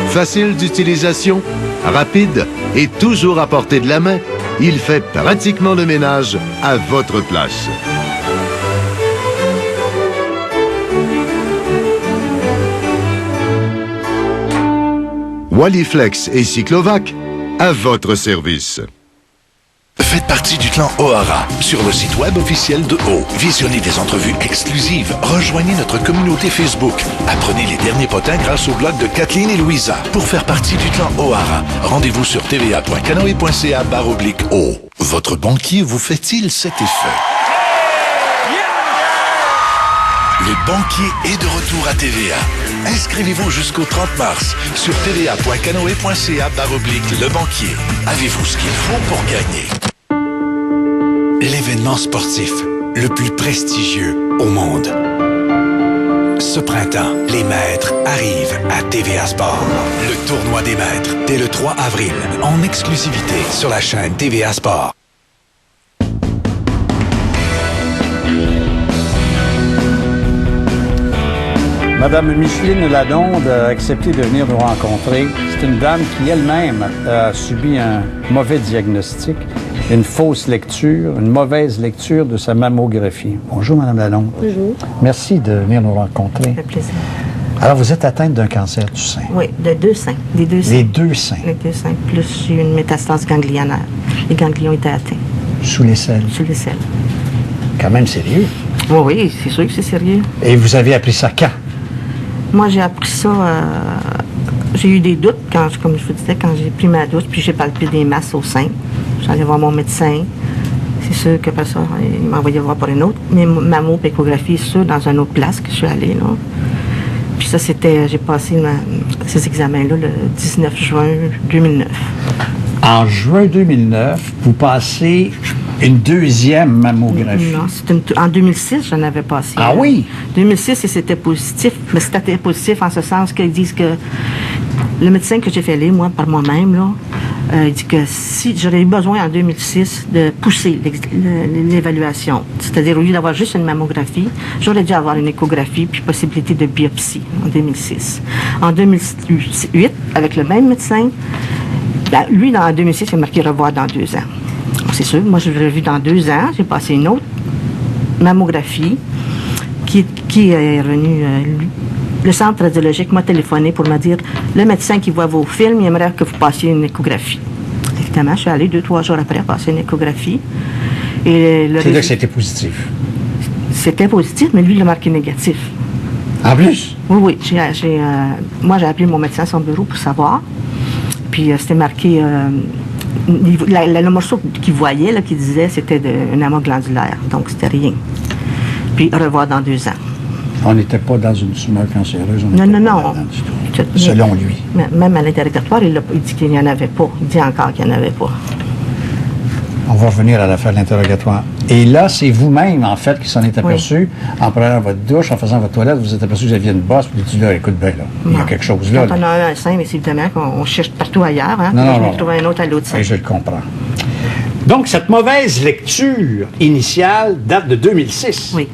Speaker 9: Facile d'utilisation, rapide et toujours à portée de la main, il fait pratiquement le ménage à votre place. Wallyflex et Cyclovac, à votre service.
Speaker 10: Faites partie du clan O'Hara sur le site web officiel de O. Visionnez des entrevues exclusives. Rejoignez notre communauté Facebook. Apprenez les derniers potins grâce au blog de Kathleen et Louisa. Pour faire partie du clan O'Hara, rendez-vous sur tva.canoe.ca/O. Votre banquier vous fait-il cet effet? Le banquier est de retour à TVA. Inscrivez-vous jusqu'au 30 mars sur tva.canoe.ca/le banquier. Avez-vous ce qu'il faut pour gagner? L'événement sportif le plus prestigieux au monde. Ce printemps, les maîtres arrivent à TVA Sport. Le tournoi des maîtres, dès le 3 avril, en exclusivité sur la chaîne TVA Sport.
Speaker 2: Madame Micheline Ladonde a accepté de venir nous rencontrer. C'est une dame qui elle-même a subi un mauvais diagnostic, une fausse lecture, une mauvaise lecture de sa mammographie. Bonjour, Madame Ladonde.
Speaker 12: Bonjour.
Speaker 2: Merci de venir nous rencontrer.
Speaker 12: Ça fait plaisir.
Speaker 2: Alors, vous êtes atteinte d'un cancer du sein.
Speaker 12: Oui, de deux seins. Les deux seins.
Speaker 2: Les deux seins.
Speaker 12: Les deux seins, plus une métastase ganglionnaire. Les ganglions étaient atteints.
Speaker 2: Sous les selles.
Speaker 12: Sous les selles.
Speaker 2: Quand même sérieux.
Speaker 12: Oh oui, c'est sûr que c'est sérieux.
Speaker 2: Et vous avez appris ça quand?
Speaker 12: Moi, j'ai appris ça... j'ai eu des doutes, comme je vous disais, quand j'ai pris ma douche, puis j'ai palpé des masses au sein. J'allais voir mon médecin. C'est sûr qu'après ça, il m'a envoyé voir pour une autre. Mais mammo, échographie, c'est sûr, dans une autre place que je suis allée, là. Puis ça, c'était... J'ai passé ces examens-là le 19 juin 2009.
Speaker 2: En juin 2009, vous passez une deuxième mammographie.
Speaker 12: Non, en 2006, j'en avais passé.
Speaker 2: Ah oui?
Speaker 12: 2006, et c'était positif. Mais c'était positif en ce sens qu'ils disent que le médecin que j'ai fait lire, moi, par moi-même, là, il dit que si j'aurais eu besoin en 2006 de pousser l'évaluation, c'est-à-dire au lieu d'avoir juste une mammographie, j'aurais dû avoir une échographie puis possibilité de biopsie en 2006. En 2008, avec le même médecin, ben, lui, en 2006, il a marqué revoir dans 2 ans. C'est sûr, moi, je l'ai revu dans 2 ans. J'ai passé une autre mammographie qui est revenu. Le centre radiologique m'a téléphoné pour me dire le médecin qui voit vos films, il aimerait que vous passiez une échographie. Évidemment, je suis allée 2-3 jours après passer une échographie.
Speaker 2: C'est là que c'était positif.
Speaker 12: C'était positif, mais lui, il l'a marqué négatif.
Speaker 2: En plus?
Speaker 12: Oui. Moi, j'ai appelé mon médecin à son bureau pour savoir. Puis c'était marqué... le morceau qu'il voyait, là, qui disait, c'était un amas glandulaire. Donc, c'était rien. Puis, revoir dans 2 ans.
Speaker 2: On n'était pas dans une tumeur cancéreuse.
Speaker 12: Non.
Speaker 2: Selon lui.
Speaker 12: Même à l'interrogatoire, il dit qu'il n'y en avait pas. Il dit encore qu'il n'y en avait pas.
Speaker 2: On va revenir à l'affaire de l'interrogatoire. Et là, c'est vous-même, en fait, qui s'en est aperçu, en prenant votre douche, en faisant votre toilette, vous êtes aperçu que vous aviez une bosse, puis vous dites là, écoute bien, là, il y a quelque chose là.
Speaker 12: Quand on a un sein, mais c'est évidemment qu'on cherche partout ailleurs. Hein?
Speaker 2: Non,
Speaker 12: je vais trouver un autre à l'autre sein.
Speaker 2: Oui, je le comprends. Donc, cette mauvaise lecture initiale date de 2006.
Speaker 12: Oui.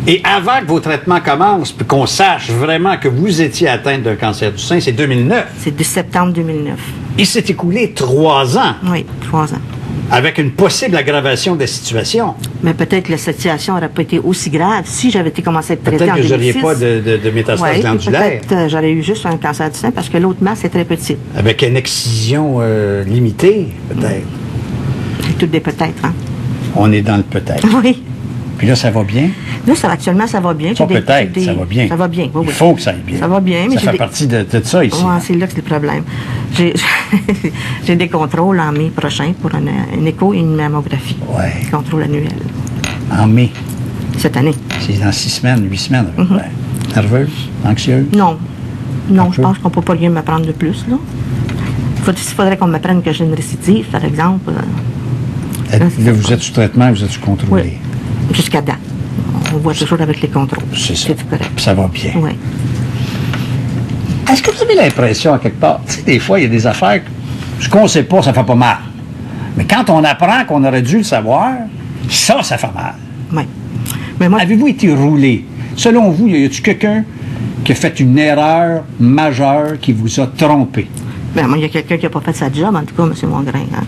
Speaker 2: Et avant que vos traitements commencent, puis qu'on sache vraiment que vous étiez atteinte d'un cancer du sein, c'est 2009.
Speaker 12: C'est de septembre 2009.
Speaker 2: Il s'est écoulé 3 ans.
Speaker 12: Oui, 3 ans.
Speaker 2: Avec une possible aggravation de la situation.
Speaker 12: Mais peut-être que la situation n'aurait pas été aussi grave si j'avais été commencé à être traitée en 2006.
Speaker 2: Peut-être que vous n'auriez pas de métastase glandulaire.
Speaker 12: Peut-être j'aurais eu juste un cancer du sein parce que l'autre masse est très petite.
Speaker 2: Avec une excision limitée, peut-être.
Speaker 12: C'est tout des peut-être, hein?
Speaker 2: On est dans le peut-être.
Speaker 12: Oui.
Speaker 2: Puis là, ça va bien?
Speaker 12: Là, actuellement, ça va bien.
Speaker 2: Pas peut-être, ça va bien.
Speaker 12: Ça va bien, oui.
Speaker 2: Il faut que ça aille bien.
Speaker 12: Ça va bien.
Speaker 2: Mais ça fait partie de ça ici.
Speaker 12: Oui, c'est là que c'est le problème. J'ai des contrôles en mai prochain pour une écho et une mammographie.
Speaker 2: Oui.
Speaker 12: Contrôle annuel.
Speaker 2: En mai?
Speaker 12: Cette année.
Speaker 2: C'est dans 6 semaines, 8 semaines. Nerveuse? Anxieuse?
Speaker 12: Non. Non, je pense qu'on ne peut pas rien me prendre de plus, là. Il faudrait qu'on m'apprenne que j'ai une récidive, par exemple.
Speaker 2: Là, vous êtes sous traitement, vous êtes sous contrôle?
Speaker 12: Oui. Jusqu'à date. On voit toujours avec les contrôles.
Speaker 2: C'est ça. Puis ça va bien.
Speaker 12: Oui.
Speaker 2: Est-ce que vous avez l'impression, à quelque part, tu sais, des fois, il y a des affaires, ce qu'on ne sait pas, ça fait pas mal. Mais quand on apprend qu'on aurait dû le savoir, ça fait mal.
Speaker 12: Oui. Mais moi...
Speaker 2: Avez-vous été roulé? Selon vous, y a-t-il quelqu'un qui a fait une erreur majeure qui vous a trompé?
Speaker 12: Bien, moi, il y a quelqu'un qui n'a pas fait sa job, en tout cas, M. Mongrain. Hein?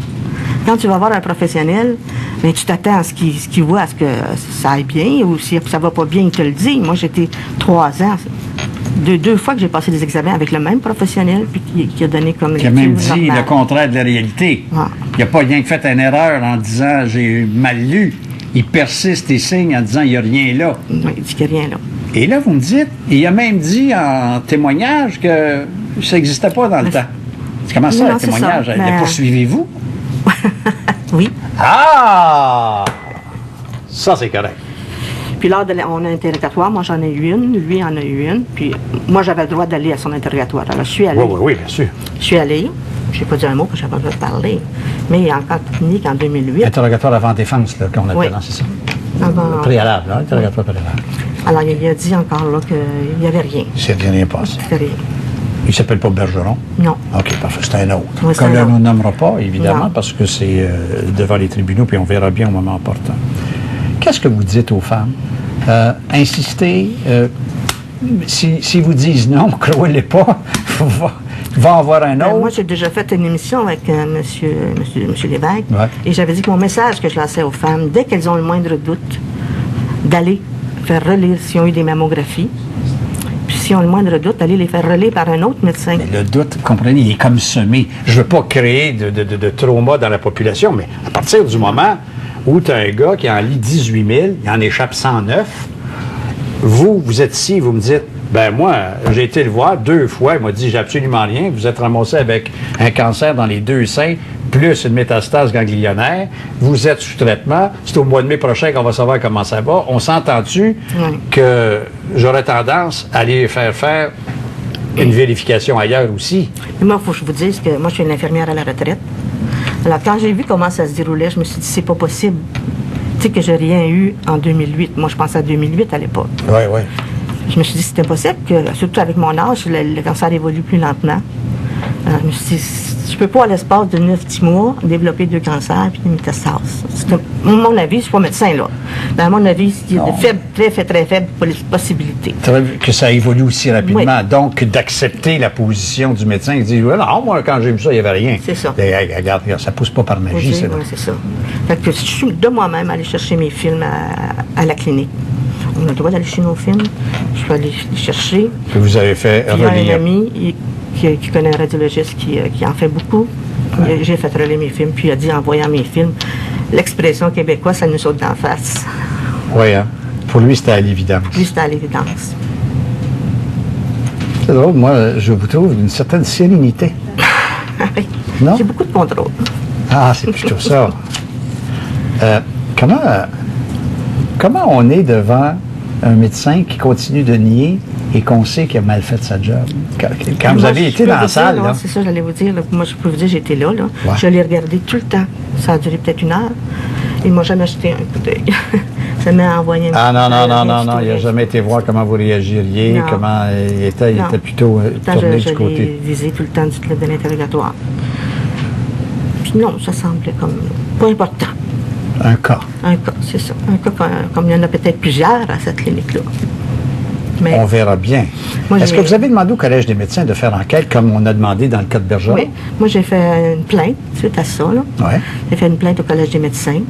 Speaker 12: Quand tu vas voir un professionnel, bien, tu t'attends à ce qu'il voit, à ce que ça aille bien, ou si ça va pas bien, il te le dit. Moi, j'étais 3 ans, 2 fois que j'ai passé des examens avec le même professionnel, puis qui a donné comme...
Speaker 2: Qui a même dit le contraire de la réalité.
Speaker 12: Ah.
Speaker 2: Il n'a pas rien que fait une erreur en disant « j'ai mal lu ». Il persiste et signe en disant « il n'y a rien là ».
Speaker 12: Oui, il dit qu'il n'y a rien là.
Speaker 2: Et là, vous me dites, il a même dit en témoignage que ça n'existait pas dans le temps. Comment ça, le témoignage? Le poursuivez-vous?
Speaker 12: Oui.
Speaker 2: Ah! Ça, c'est correct.
Speaker 12: Puis lors de mon interrogatoire, moi j'en ai eu une, lui en a eu une, puis moi j'avais le droit d'aller à son interrogatoire. Alors je suis allée.
Speaker 3: Oui, bien sûr.
Speaker 12: Je suis allée. Je n'ai pas dit un mot parce que je n'avais pas le droit de parler. Mais en clinique en 2008.
Speaker 3: Interrogatoire avant défense, là, qu'on appelle, c'est ça?
Speaker 12: Avant...
Speaker 3: Préalable, hein? Interrogatoire préalable.
Speaker 12: Alors il a dit encore là qu'il n'y avait rien.
Speaker 3: Il s'est rien passé.
Speaker 12: Rien.
Speaker 3: Il ne s'appelle pas Bergeron?
Speaker 12: Non.
Speaker 3: OK, parfait. C'est un autre.
Speaker 12: Oui,
Speaker 3: Comme là, on ne nommera pas, évidemment, parce que c'est devant les tribunaux, puis on verra bien au moment opportun. Qu'est-ce que vous dites aux femmes? Insistez. Si vous disent non, croyez-les pas. Il va en avoir un autre.
Speaker 12: Moi, j'ai déjà fait une émission avec monsieur Lévesque.
Speaker 3: Ouais.
Speaker 12: Et j'avais dit que mon message que je lançais aux femmes, dès qu'elles ont le moindre doute, d'aller faire relire s'ils ont eu des mammographies. Puis s'ils ont le moindre doute, d'aller les faire relire par un autre médecin.
Speaker 3: Mais le doute, comprenez, il est comme semé. Je ne veux pas créer de trauma dans la population, mais à partir du moment où tu as un gars qui en lit 18 000, il en échappe 109, vous êtes ici, vous me dites, ben moi, j'ai été le voir 2 fois, il m'a dit, j'ai absolument rien, vous êtes ramassé avec un cancer dans les 2 seins, plus une métastase ganglionnaire, vous êtes sous traitement, c'est au mois de mai prochain qu'on va savoir comment ça va. On s'entend-tu que j'aurais tendance à aller faire une vérification ailleurs aussi?
Speaker 12: Mais moi, il faut que je vous dise que moi, je suis une infirmière à la retraite. Alors, quand j'ai vu comment ça se déroulait, je me suis dit, c'est pas possible. Tu sais que j'ai rien eu en 2008. Moi, je pensais à 2008 à l'époque.
Speaker 3: Oui, oui.
Speaker 12: Je me suis dit, c'est impossible, que, surtout avec mon âge, le cancer évolue plus lentement. Je me suis dit, je peux pas, à l'espace de 9-10 mois, développer 2 cancers et des métastases. À mon avis, je suis pas médecin, là. Mais à mon avis, il y a de très faibles possibilités.
Speaker 3: Que ça évolue aussi rapidement. Oui. Donc, d'accepter la position du médecin qui dit, non, moi, quand j'ai vu ça, il n'y avait rien.
Speaker 12: C'est ça.
Speaker 3: Et, regarde, ça pousse pas par magie,
Speaker 12: c'est oui, c'est ça. Fait que je suis de moi-même aller chercher mes films à la clinique. On a le droit d'aller chez nos films. Je peux aller les chercher.
Speaker 3: Que vous avez fait relire.
Speaker 12: Il y a un ami qui connaît un radiologiste qui en fait beaucoup. Ouais. J'ai fait relire mes films, puis il a dit, en voyant mes films, l'expression québécoise, ça nous saute d'en face.
Speaker 3: Oui, hein? Pour lui, c'était à l'évidence.
Speaker 12: Pour lui, c'était à l'évidence.
Speaker 3: C'est drôle, moi, je vous trouve d'une certaine sérénité.
Speaker 12: Oui.
Speaker 3: Non?
Speaker 12: J'ai beaucoup de contrôle.
Speaker 3: Ah, c'est plutôt ça. Comment on est devant un médecin qui continue de nier et qu'on sait qu'il a mal fait sa job? Quand vous avez été dans la salle, là...
Speaker 12: C'est ça, j'allais vous dire. Là, moi, je peux vous dire, j'étais là. Ouais. Je l'ai regardé tout le temps. Ça a duré peut-être 1 heure. Il m'a jamais jeté un coup d'œil. Ça m'a envoyé un
Speaker 3: non. Il n'a jamais été voir comment vous réagiriez, non. Comment il était plutôt tourné du côté.
Speaker 12: Je l'ai visé tout le temps de l'interrogatoire. Puis non, ça semblait comme pas important.
Speaker 3: Un cas.
Speaker 12: Un cas, c'est ça. Un cas comme il y en a peut-être plusieurs à cette clinique-là.
Speaker 3: Mais on verra bien. Est-ce que vous avez demandé au Collège des médecins de faire enquête, comme on a demandé dans le cas de Bergeron?
Speaker 12: Oui. Moi, j'ai fait une plainte suite à ça.
Speaker 3: Ouais.
Speaker 12: J'ai fait une plainte au Collège des médecins.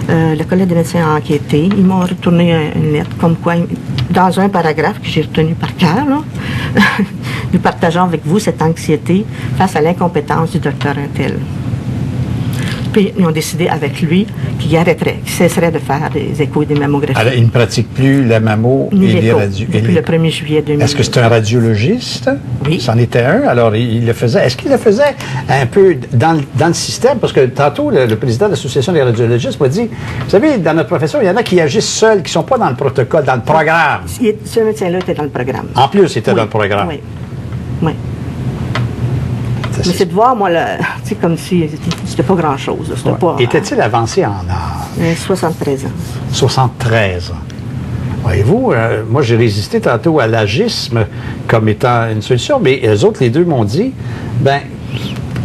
Speaker 12: Le Collège des médecins a enquêté. Ils m'ont retourné une lettre comme quoi, dans un paragraphe que j'ai retenu par cœur, nous partageons avec vous cette anxiété face à l'incompétence du docteur Untel. Puis, ils ont décidé avec lui qu'il arrêterait, qu'il cesserait de faire des échos et des mammographies.
Speaker 3: Alors, il ne pratique plus la mammo et les radios.
Speaker 12: Depuis le 1er juillet 2000.
Speaker 3: Est-ce que c'est un radiologiste?
Speaker 12: Oui.
Speaker 3: C'en était un. Alors, il le faisait. Est-ce qu'il le faisait un peu dans le système? Parce que tantôt, le président de l'Association des radiologistes m'a dit, vous savez, dans notre profession, il y en a qui agissent seuls, qui ne sont pas dans le protocole, dans le programme.
Speaker 12: Ce médecin-là était dans le programme.
Speaker 3: En plus, il était dans le programme.
Speaker 12: Oui. Oui. Mais c'est de voir, moi, tu sais, comme si c'était pas grand-chose.
Speaker 3: Était-il avancé en âge?
Speaker 12: 73 ans.
Speaker 3: 73 ans. Voyez-vous, moi, j'ai résisté tantôt à l'agisme comme étant une solution, mais eux autres, les deux m'ont dit,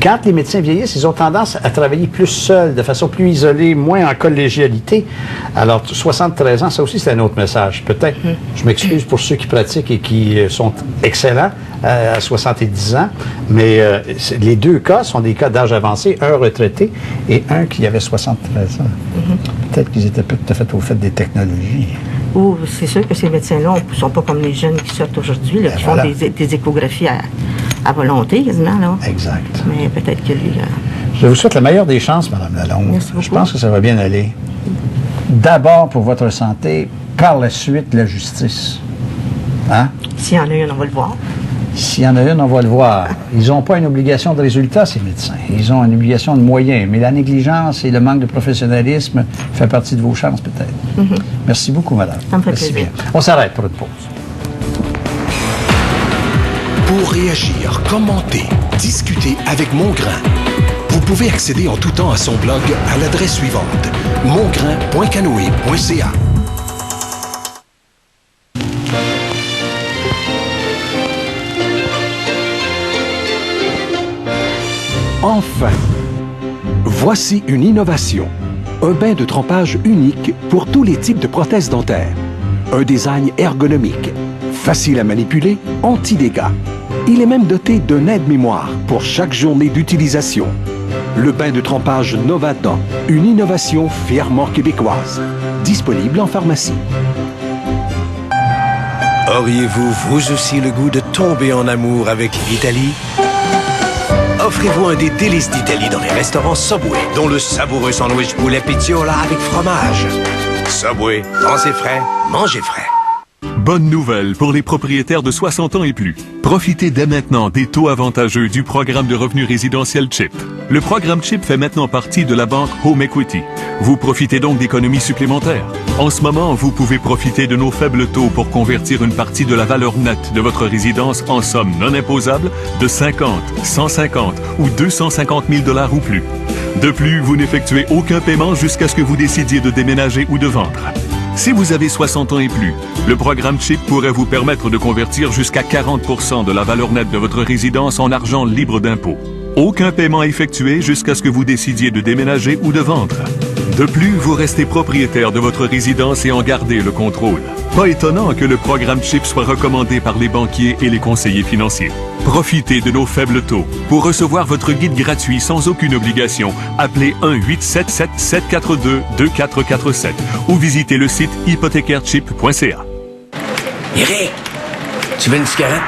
Speaker 3: quand les médecins vieillissent, ils ont tendance à travailler plus seuls, de façon plus isolée, moins en collégialité. Alors, 73 ans, ça aussi, c'est un autre message. Peut-être, je m'excuse pour ceux qui pratiquent et qui sont excellents à 70 ans, mais les 2 cas sont des cas d'âge avancé, un retraité et un qui avait 73 ans. Peut-être qu'ils étaient tout à fait au fait des technologies.
Speaker 12: Oh, c'est sûr que ces médecins-là ne sont pas comme les jeunes qui sortent aujourd'hui, qui font des échographies à volonté, quasiment, là.
Speaker 3: Exact.
Speaker 12: Mais peut-être que lui...
Speaker 3: Je vous souhaite la meilleure des chances, Mme Lalonde.
Speaker 12: Merci beaucoup.
Speaker 3: Je pense que ça va bien aller. D'abord pour votre santé, par la suite, la justice. Hein?
Speaker 12: S'il y en a une, on va le voir.
Speaker 2: S'il y en a une, on va le voir. Ils n'ont pas une obligation de résultat, ces médecins. Ils ont une obligation de moyens. Mais la négligence et le manque de professionnalisme fait partie de vos chances, peut-être.
Speaker 12: Mhm.
Speaker 2: Merci beaucoup, madame.
Speaker 12: Ça me fait
Speaker 2: Merci
Speaker 12: plaisir.
Speaker 2: bien. On s'arrête pour une pause.
Speaker 8: Pour réagir, commenter, discuter avec Mongrain, vous pouvez accéder en tout temps à son blog à l'adresse suivante, mongrain.canoe.ca. Enfin, voici une innovation. Un bain de trempage unique pour tous les types de prothèses dentaires. Un design ergonomique, facile à manipuler, anti-dégâts. Il est même doté d'un aide-mémoire pour chaque journée d'utilisation. Le bain de trempage Novatan, une innovation fièrement québécoise. Disponible en pharmacie.
Speaker 13: Auriez-vous vous aussi le goût de tomber en amour avec l'Italie? Offrez-vous un des délices d'Italie dans les restaurants Subway, dont le savoureux sandwich poulet pizziola avec fromage. Subway, pensez frais, mangez frais.
Speaker 14: Bonne nouvelle pour les propriétaires de 60 ans et plus. Profitez dès maintenant des taux avantageux du programme de revenu résidentiel CHIP. Le programme CHIP fait maintenant partie de la banque Home Equity. Vous profitez donc d'économies supplémentaires. En ce moment, vous pouvez profiter de nos faibles taux pour convertir une partie de la valeur nette de votre résidence en somme non imposable de 50, 150 ou 250 000 $ ou plus. De plus, vous n'effectuez aucun paiement jusqu'à ce que vous décidiez de déménager ou de vendre. Si vous avez 60 ans et plus, le programme CHIP pourrait vous permettre de convertir jusqu'à 40% de la valeur nette de votre résidence en argent libre d'impôt. Aucun paiement effectué jusqu'à ce que vous décidiez de déménager ou de vendre. De plus, vous restez propriétaire de votre résidence et en gardez le contrôle. Pas étonnant que le programme CHIP soit recommandé par les banquiers et les conseillers financiers. Profitez de nos faibles taux. Pour recevoir votre guide gratuit sans aucune obligation, appelez 1-877-742-2447 ou visitez le site hypothécairechip.ca.
Speaker 4: Eric, tu veux une cigarette?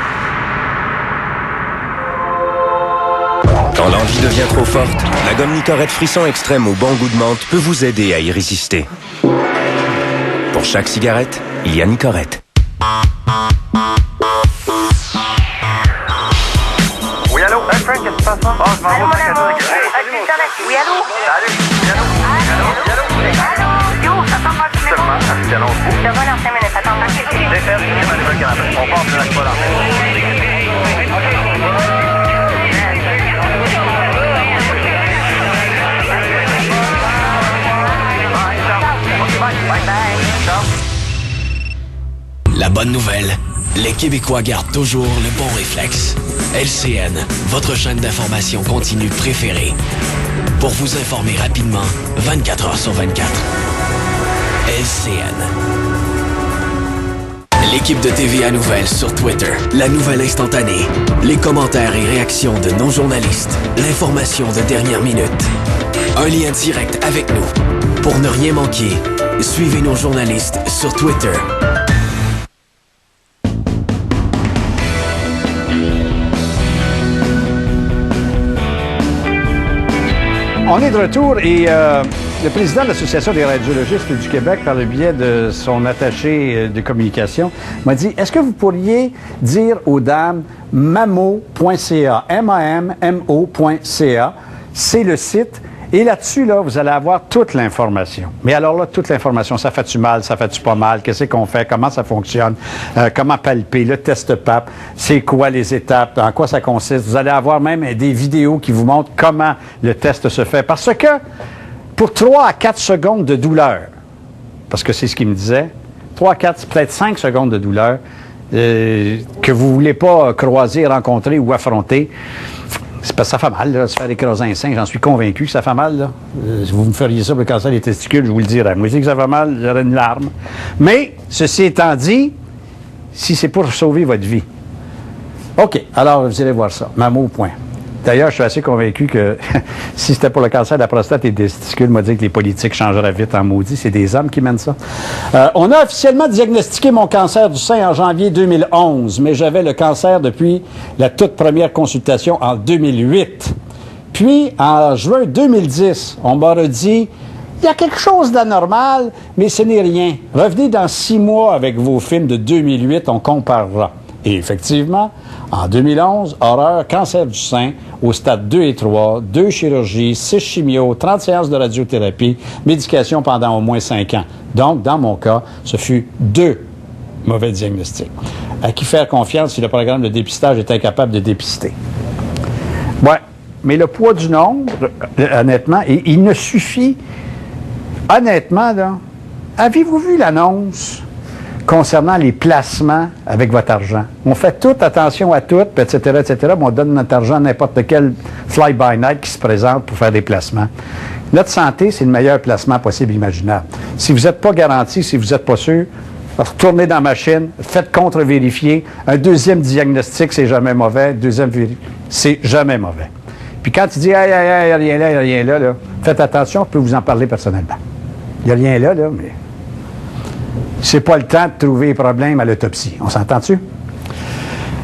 Speaker 13: Quand l'envie devient trop forte, la gomme Nicorette Frisson Extrême au bon goût de menthe peut vous aider à y résister. Pour chaque cigarette, il y a Nicorette.
Speaker 16: Oui, allô? Hey, Frank, qu'est-ce qui se passe? Oh, je m'en vais au magasin.
Speaker 17: Oui, allô?
Speaker 16: Salut. Allô? Allô?
Speaker 17: Yo, ça tombe dans 10 minutes.
Speaker 16: Seulement, à ce canon.
Speaker 17: Je te vois dans 5 minutes, attends, ok.
Speaker 16: C'est fait, c'est ma Nouvelle-Canada. On part de la Polar.
Speaker 4: La bonne nouvelle, les Québécois gardent toujours le bon réflexe. LCN, votre chaîne d'information continue préférée. Pour vous informer rapidement, 24 heures sur 24. LCN. L'équipe de TVA Nouvelles sur Twitter, la nouvelle instantanée, les commentaires et réactions de nos journalistes, l'information de dernière minute. Un lien direct avec nous. Pour ne rien manquer, suivez nos journalistes sur Twitter.
Speaker 2: On est de retour et le président de l'Association des radiologistes du Québec, par le biais de son attaché de communication, m'a dit, est-ce que vous pourriez dire aux dames mamo.ca, M-A-M-M-O.ca, c'est le site. Et là-dessus, là, vous allez avoir toute l'information. Mais alors là, toute l'information, ça fait-tu mal, ça fait-tu pas mal, qu'est-ce qu'on fait, comment ça fonctionne, comment palper, le test PAP, c'est quoi les étapes, en quoi ça consiste. Vous allez avoir même des vidéos qui vous montrent comment le test se fait. Parce que pour 3 à 4 secondes de douleur, parce que c'est ce qu'il me disait, 3 à 4, peut-être 5 secondes de douleur, que vous ne voulez pas croiser, rencontrer ou affronter, c'est parce que ça fait mal, là, se faire écraser un sein. J'en suis convaincu que ça fait mal. Là. Si vous me feriez ça pour le cancer des testicules, je vous le dirais. Moi, je dis que ça fait mal, j'aurais une larme. Mais, ceci étant dit, si c'est pour sauver votre vie. OK, alors vous irez voir ça. Mamo, point. D'ailleurs, je suis assez convaincu que si c'était pour le cancer de la prostate et des testicules, m'a dit que les politiques changeraient vite en maudit. C'est des hommes qui mènent ça. On a officiellement diagnostiqué mon cancer du sein en janvier 2011, mais j'avais le cancer depuis la toute première consultation en 2008. Puis, en juin 2010, on m'a redit, il y a quelque chose d'anormal, mais ce n'est rien. Revenez dans 6 mois avec vos films de 2008, on comparera.
Speaker 3: Et effectivement, en 2011, horreur, cancer du sein, au stade 2 et 3, 2 chirurgies, 6 chimios, 30 séances de radiothérapie, médication pendant au moins 5 ans. Donc, dans mon cas, ce fut 2 mauvais diagnostics. À qui faire confiance si le programme de dépistage est incapable de dépister? Ouais, mais le poids du nombre, honnêtement, il ne suffit... Honnêtement, là, avez-vous vu l'annonce concernant les placements avec votre argent? On fait tout, attention à tout, etc., etc., mais on donne notre argent à n'importe quel fly-by-night qui se présente pour faire des placements. Notre santé, c'est le meilleur placement possible imaginable. Si vous n'êtes pas garanti, si vous n'êtes pas sûr, retournez dans la machine, faites contre-vérifier. Un deuxième diagnostic, c'est jamais mauvais. Deuxième c'est jamais mauvais. Puis quand tu dis « Hey, il n'y a rien là, il n'y a rien là », faites attention, je peux vous en parler personnellement. Il n'y a rien là, mais c'est pas le temps de trouver les problèmes à l'autopsie. On s'entend-tu?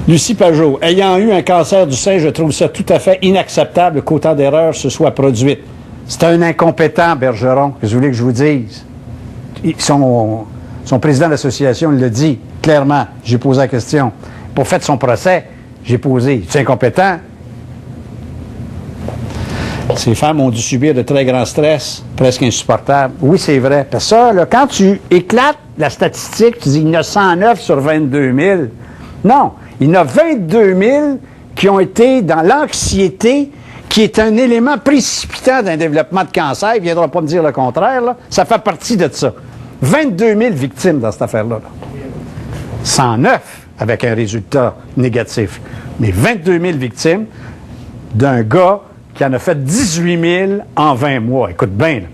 Speaker 3: Lucie Pajot, ayant eu un cancer du sein, je trouve ça tout à fait inacceptable qu'autant d'erreurs se soient produites. C'est un incompétent, Bergeron, que je voulais que je vous dise. Son président de l'association, il l'a dit clairement. J'ai posé la question. Pour faire son procès, j'ai posé. C'est incompétent? Ces femmes ont dû subir de très grands stress, presque insupportables. Oui, c'est vrai. Parce que ça, là, quand tu éclates la statistique, tu dis il y en a 109 sur 22 000. Non, il y en a 22 000 qui ont été dans l'anxiété, qui est un élément précipitant d'un développement de cancer. Il ne viendra pas me dire le contraire. Là. Ça fait partie de ça. 22 000 victimes dans cette affaire-là. 109 avec un résultat négatif. Mais 22 000 victimes d'un gars qui en a fait 18 000 en 20 mois. Écoute bien, là.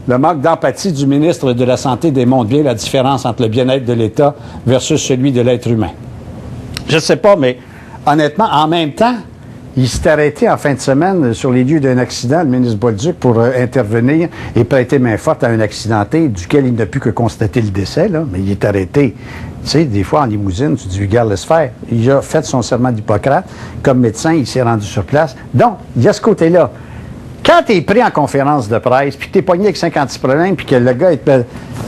Speaker 3: Le manque d'empathie du ministre de la Santé démontre bien la différence entre le bien-être de l'État versus celui de l'être humain. Je ne sais pas, mais honnêtement, en même temps, il s'est arrêté en fin de semaine sur les lieux d'un accident, le ministre Bolduc, pour intervenir et prêter main forte à un accidenté duquel il n'a pu que constater le décès, là, mais il est arrêté. Tu sais, des fois, en limousine, tu dis, regarde, laisse faire. Il a fait son serment d'Hippocrate. Comme médecin, il s'est rendu sur place. Donc, il y a ce côté-là. Quand tu es pris en conférence de presse, puis que tu es pogné avec 56 problèmes, puis que le gars,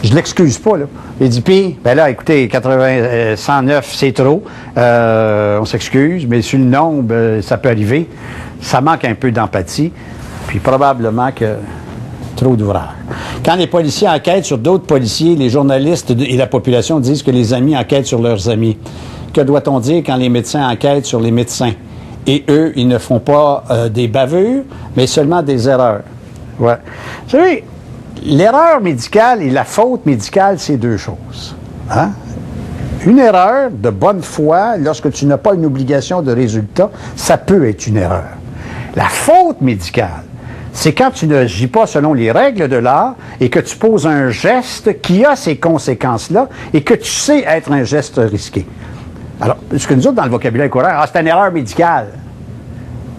Speaker 3: je l'excuse pas, là. Il dit, puis, ben là, écoutez, 109, c'est trop. On s'excuse, mais sur le nombre, ça peut arriver. Ça manque un peu d'empathie. Puis probablement que trop d'ouvrage. Quand les policiers enquêtent sur d'autres policiers, les journalistes et la population disent que les amis enquêtent sur leurs amis. Que doit-on dire quand les médecins enquêtent sur les médecins? Et eux, ils ne font pas des bavures, mais seulement des erreurs. Ouais. Vous savez, l'erreur médicale et la faute médicale, c'est deux choses. Hein? Une erreur de bonne foi, lorsque tu n'as pas une obligation de résultat, ça peut être une erreur. La faute médicale, c'est quand tu n'agis pas selon les règles de l'art et que tu poses un geste qui a ces conséquences-là et que tu sais être un geste risqué. Alors, ce que nous autres, dans le vocabulaire courant, c'est une erreur médicale.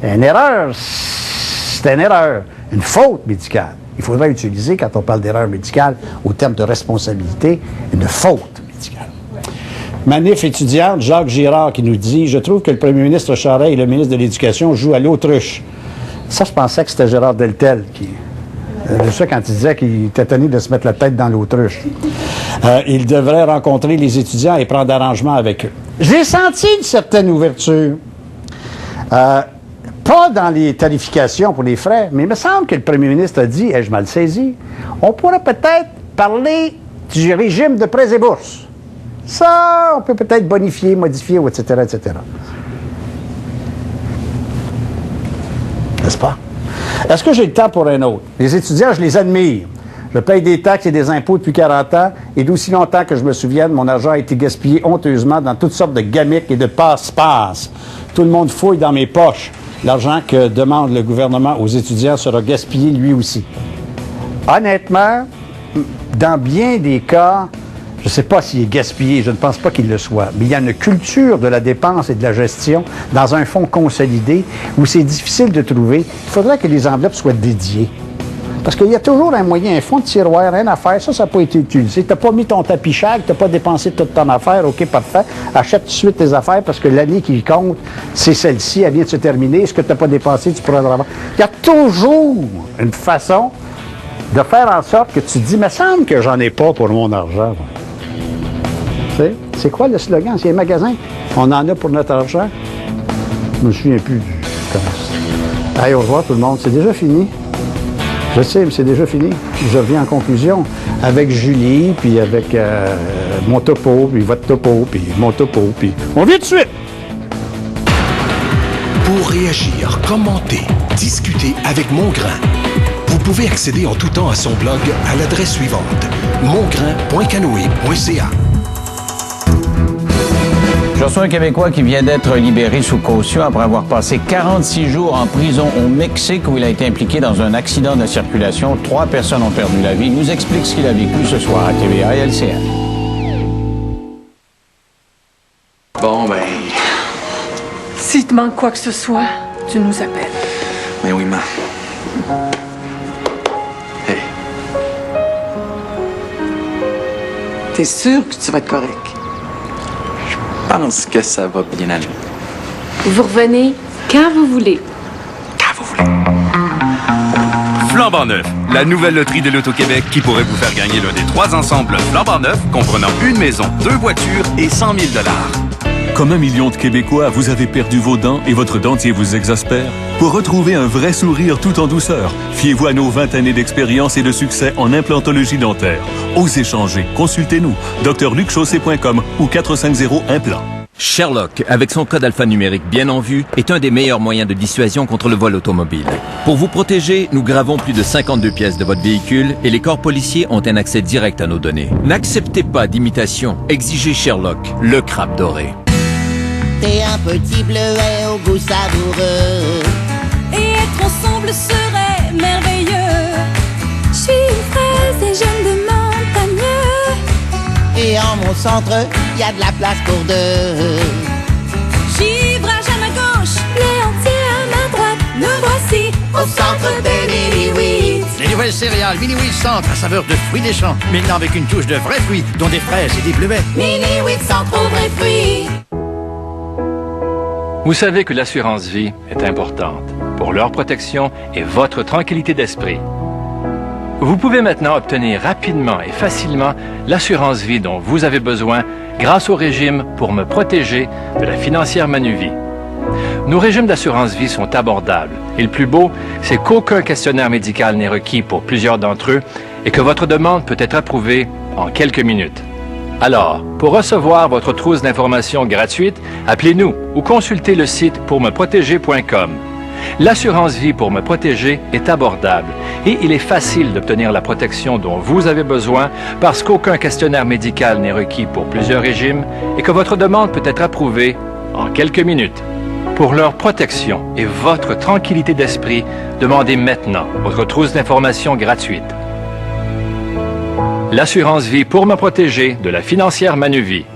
Speaker 3: Une erreur, c'est une erreur. Une faute médicale. Il faudrait utiliser, quand on parle d'erreur médicale, au terme de responsabilité, une faute médicale. Manif étudiante, Jacques Girard qui nous dit « Je trouve que le premier ministre Charest et le ministre de l'Éducation jouent à l'autruche. » Ça, je pensais que c'était Gérard Deltel qui... C'est ça quand il disait qu'il était tenu de se mettre la tête dans l'autruche. Il devrait rencontrer les étudiants et prendre arrangement avec eux. J'ai senti une certaine ouverture. Pas dans les tarifications pour les frais, mais il me semble que le premier ministre a dit, et je me le saisis, on pourrait peut-être parler du régime de prêts et bourses. Ça, on peut peut-être bonifier, modifier, etc., etc. N'est-ce pas? Est-ce que j'ai le temps pour un autre? Les étudiants, je les admire. Je paye des taxes et des impôts depuis 40 ans, et d'aussi longtemps que je me souvienne, mon argent a été gaspillé honteusement dans toutes sortes de gamiques et de passe-passe. Tout le monde fouille dans mes poches. L'argent que demande le gouvernement aux étudiants sera gaspillé lui aussi. Honnêtement, dans bien des cas, je ne sais pas s'il est gaspillé, je ne pense pas qu'il le soit, mais il y a une culture de la dépense et de la gestion dans un fonds consolidé où c'est difficile de trouver. Il faudrait que les enveloppes soient dédiées. Parce qu'il y a toujours un moyen, un fond de tiroir, rien à faire, ça n'a pas été utilisé. Tu n'as pas mis ton tapis chag, tu n'as pas dépensé toute ton affaire, OK, parfait. Achète tout de suite tes affaires parce que l'année qui compte, c'est celle-ci, elle vient de se terminer. Ce que tu n'as pas dépensé, tu pourras le revoir. Il y a toujours une façon de faire en sorte que tu te dis, mais il me semble que j'en ai pas pour mon argent.
Speaker 2: C'est quoi le slogan? C'est un magasin. On en a pour notre argent. Je me souviens plus du commence. Allez, au revoir tout le monde. C'est déjà fini. Je sais, mais c'est déjà fini. Je reviens en conclusion avec Julie, puis avec mon topo, puis votre topo, puis mon topo, puis on vient tout de suite.
Speaker 8: Pour réagir, commenter, discuter avec Mongrain, vous pouvez accéder en tout temps à son blog à l'adresse suivante, mongrain.canoë.ca.
Speaker 15: Je reçois un Québécois qui vient d'être libéré sous caution après avoir passé 46 jours en prison au Mexique où il a été impliqué dans un accident de circulation. 3 personnes ont perdu la vie. Il nous explique ce qu'il a vécu ce soir à TVA et LCN.
Speaker 18: Bon, ben...
Speaker 19: S'il te manque quoi que ce soit, tu nous appelles.
Speaker 18: Ben oui, ma. Hey.
Speaker 19: T'es sûr que tu vas être correct?
Speaker 18: Je pense que ça va bien aller.
Speaker 24: Vous revenez quand vous voulez.
Speaker 20: Flambant Neuf, la nouvelle loterie de l'Auto-Québec qui pourrait vous faire gagner l'un des 3 ensembles Flambant Neuf comprenant une maison, 2 voitures et 100 000 $.
Speaker 14: Comme 1 million de Québécois, vous avez perdu vos dents et votre dentier vous exaspère? Pour retrouver un vrai sourire tout en douceur, fiez-vous à nos 20 années d'expérience et de succès en implantologie dentaire. Osez changer. Consultez-nous. drlucchaussé.com ou 450-IMPLANT.
Speaker 21: Sherlock, avec son code alphanumérique bien en vue, est un des meilleurs moyens de dissuasion contre le vol automobile. Pour vous protéger, nous gravons plus de 52 pièces de votre véhicule et les corps policiers ont un accès direct à nos données. N'acceptez pas d'imitation. Exigez Sherlock, le crabe doré.
Speaker 22: T'es un petit bleuet au goût savoureux.
Speaker 26: Et être ensemble serait merveilleux. Je suis une fraise et j'aime de montagneux.
Speaker 22: Et en mon centre, y a de la place pour 2.
Speaker 26: Givrage à ma gauche, lait entier à ma droite. Nous voici
Speaker 22: au centre des Mini-Wheats.
Speaker 27: Les nouvelles céréales Mini-Wheats Centre à saveur de fruits des champs. Maintenant avec une touche de vrais fruits, dont des fraises et des bleuets.
Speaker 22: Mini-Wheats Centre aux vrais fruits.
Speaker 25: Vous savez que l'assurance vie est importante pour leur protection et votre tranquillité d'esprit. Vous pouvez maintenant obtenir rapidement et facilement l'assurance vie dont vous avez besoin grâce au régime pour me protéger de la financière Manuvie. Nos régimes d'assurance vie sont abordables et le plus beau, c'est qu'aucun questionnaire médical n'est requis pour plusieurs d'entre eux et que votre demande peut être approuvée en quelques minutes. Alors, pour recevoir votre trousse d'informations gratuite, appelez-nous ou consultez le site pourmeprotéger.com. L'assurance vie pour me protéger est abordable et il est facile d'obtenir la protection dont vous avez besoin parce qu'aucun questionnaire médical n'est requis pour plusieurs régimes et que votre demande peut être approuvée en quelques minutes. Pour leur protection et votre tranquillité d'esprit, demandez maintenant votre trousse d'informations gratuite. L'assurance vie pour me protéger de la financière Manuvie.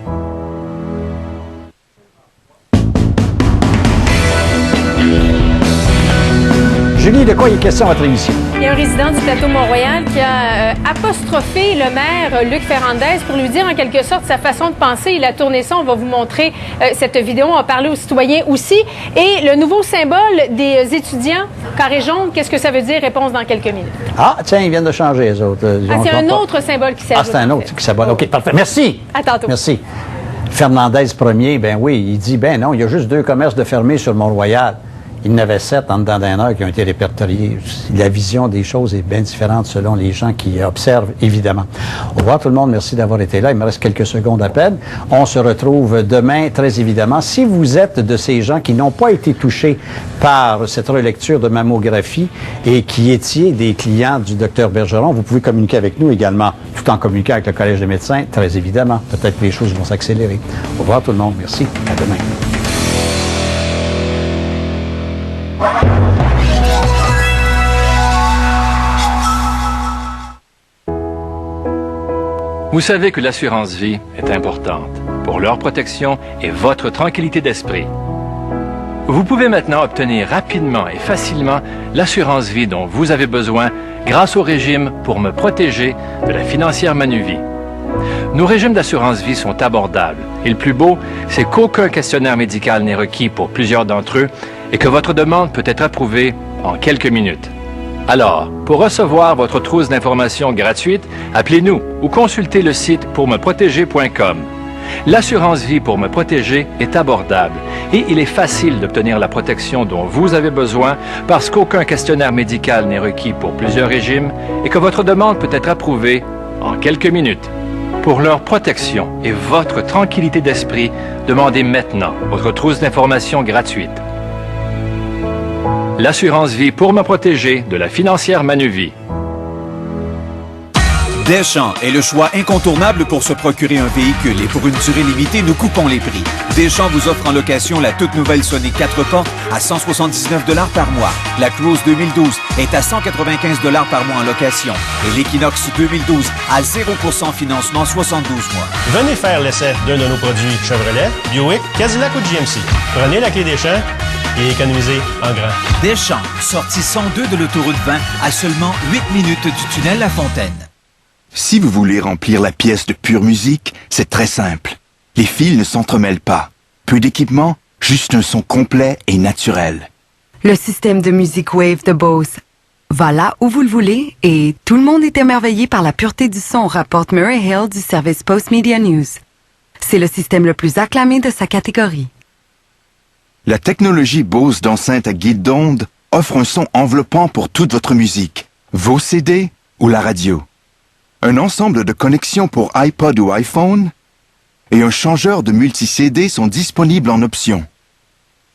Speaker 2: Julie, de quoi il est question à votre émission?
Speaker 11: Il y a un résident du plateau Mont-Royal qui a apostrophé le maire Luc Ferrandez pour lui dire en quelque sorte sa façon de penser. Il a tourné ça. On va vous montrer cette vidéo. On va parler aux citoyens aussi. Et le nouveau symbole des étudiants, carré jaune, qu'est-ce que ça veut dire? Réponse dans quelques minutes.
Speaker 2: Ah, tiens, ils viennent de changer, les autres.
Speaker 11: C'est un autre symbole qui s'ajoute.
Speaker 2: Ah, c'est un autre qui s'ajoute. OK, parfait. Merci.
Speaker 11: À tantôt.
Speaker 2: Merci. Fernandez premier, ben oui, il dit, ben non, il y a juste 2 commerces de fermés sur Mont-Royal. Il y en avait 7 en dedans d'1 heure qui ont été répertoriés. La vision des choses est bien différente selon les gens qui observent, évidemment. Au revoir tout le monde, merci d'avoir été là. Il me reste quelques secondes à peine. On se retrouve demain, très évidemment. Si vous êtes de ces gens qui n'ont pas été touchés par cette relecture de mammographie et qui étiez des clients du Dr Bergeron, vous pouvez communiquer avec nous également, tout en communiquant avec le Collège des médecins, très évidemment. Peut-être que les choses vont s'accélérer. Au revoir tout le monde, merci. À demain.
Speaker 25: Vous savez que l'assurance vie est importante pour leur protection et votre tranquillité d'esprit. Vous pouvez maintenant obtenir rapidement et facilement l'assurance vie dont vous avez besoin grâce au régime pour me protéger de la financière Manuvie. Nos régimes d'assurance vie sont abordables et le plus beau, c'est qu'aucun questionnaire médical n'est requis pour plusieurs d'entre eux et que votre demande peut être approuvée en quelques minutes. Alors, pour recevoir votre trousse d'informations gratuite, appelez-nous ou consultez le site pourmeprotéger.com.
Speaker 1: L'assurance vie pour me protéger est abordable et il est facile d'obtenir la protection dont vous avez besoin parce qu'aucun questionnaire médical n'est requis pour plusieurs régimes et que votre demande peut être approuvée en quelques minutes. Pour leur protection et votre tranquillité d'esprit, demandez maintenant votre trousse d'informations gratuite. L'assurance vie pour me protéger de la financière Manuvie.
Speaker 5: Deschamps est le choix incontournable pour se procurer un véhicule et pour une durée limitée, nous coupons les prix. Deschamps vous offre en location la toute nouvelle Sonic 4 portes à 179 $ par mois. La Cruze 2012 est à 195 $ par mois en location et l'Equinox 2012 à 0% financement 72 mois.
Speaker 6: Venez faire l'essai d'un de nos produits Chevrolet, Buick, Cadillac ou GMC. Prenez la clé Deschamps et économisez en grand.
Speaker 5: Deschamps, sortie 102 de l'autoroute 20 à seulement 8 minutes du tunnel La Fontaine.
Speaker 7: Si vous voulez remplir la pièce de pure musique, c'est très simple. Les fils ne s'entremêlent pas. Peu d'équipement, juste un son complet et naturel.
Speaker 9: Le système de musique Wave de Bose va là où vous le voulez et tout le monde est émerveillé par la pureté du son, rapporte Murray Hill du service Post Media News. C'est le système le plus acclamé de sa catégorie.
Speaker 7: La technologie Bose d'enceinte à guide d'onde offre un son enveloppant pour toute votre musique, vos CD ou la radio. Un ensemble de connexions pour iPod ou iPhone et un changeur de multi-CD sont disponibles en option.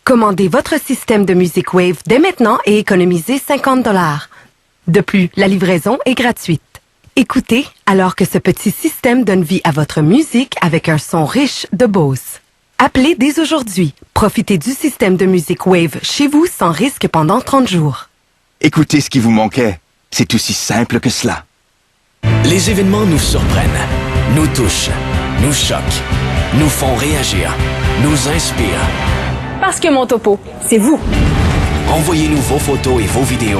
Speaker 9: Commandez votre système de musique Wave dès maintenant et économisez 50 $. De plus, la livraison est gratuite. Écoutez alors que ce petit système donne vie à votre musique avec un son riche de Bose. Appelez dès aujourd'hui. Profitez du système de musique Wave chez vous sans risque pendant 30 jours.
Speaker 7: Écoutez ce qui vous manquait. C'est aussi simple que cela.
Speaker 4: Les événements nous surprennent, nous touchent, nous choquent, nous font réagir, nous inspirent.
Speaker 11: Parce que mon topo, c'est vous.
Speaker 4: Envoyez-nous vos photos et vos vidéos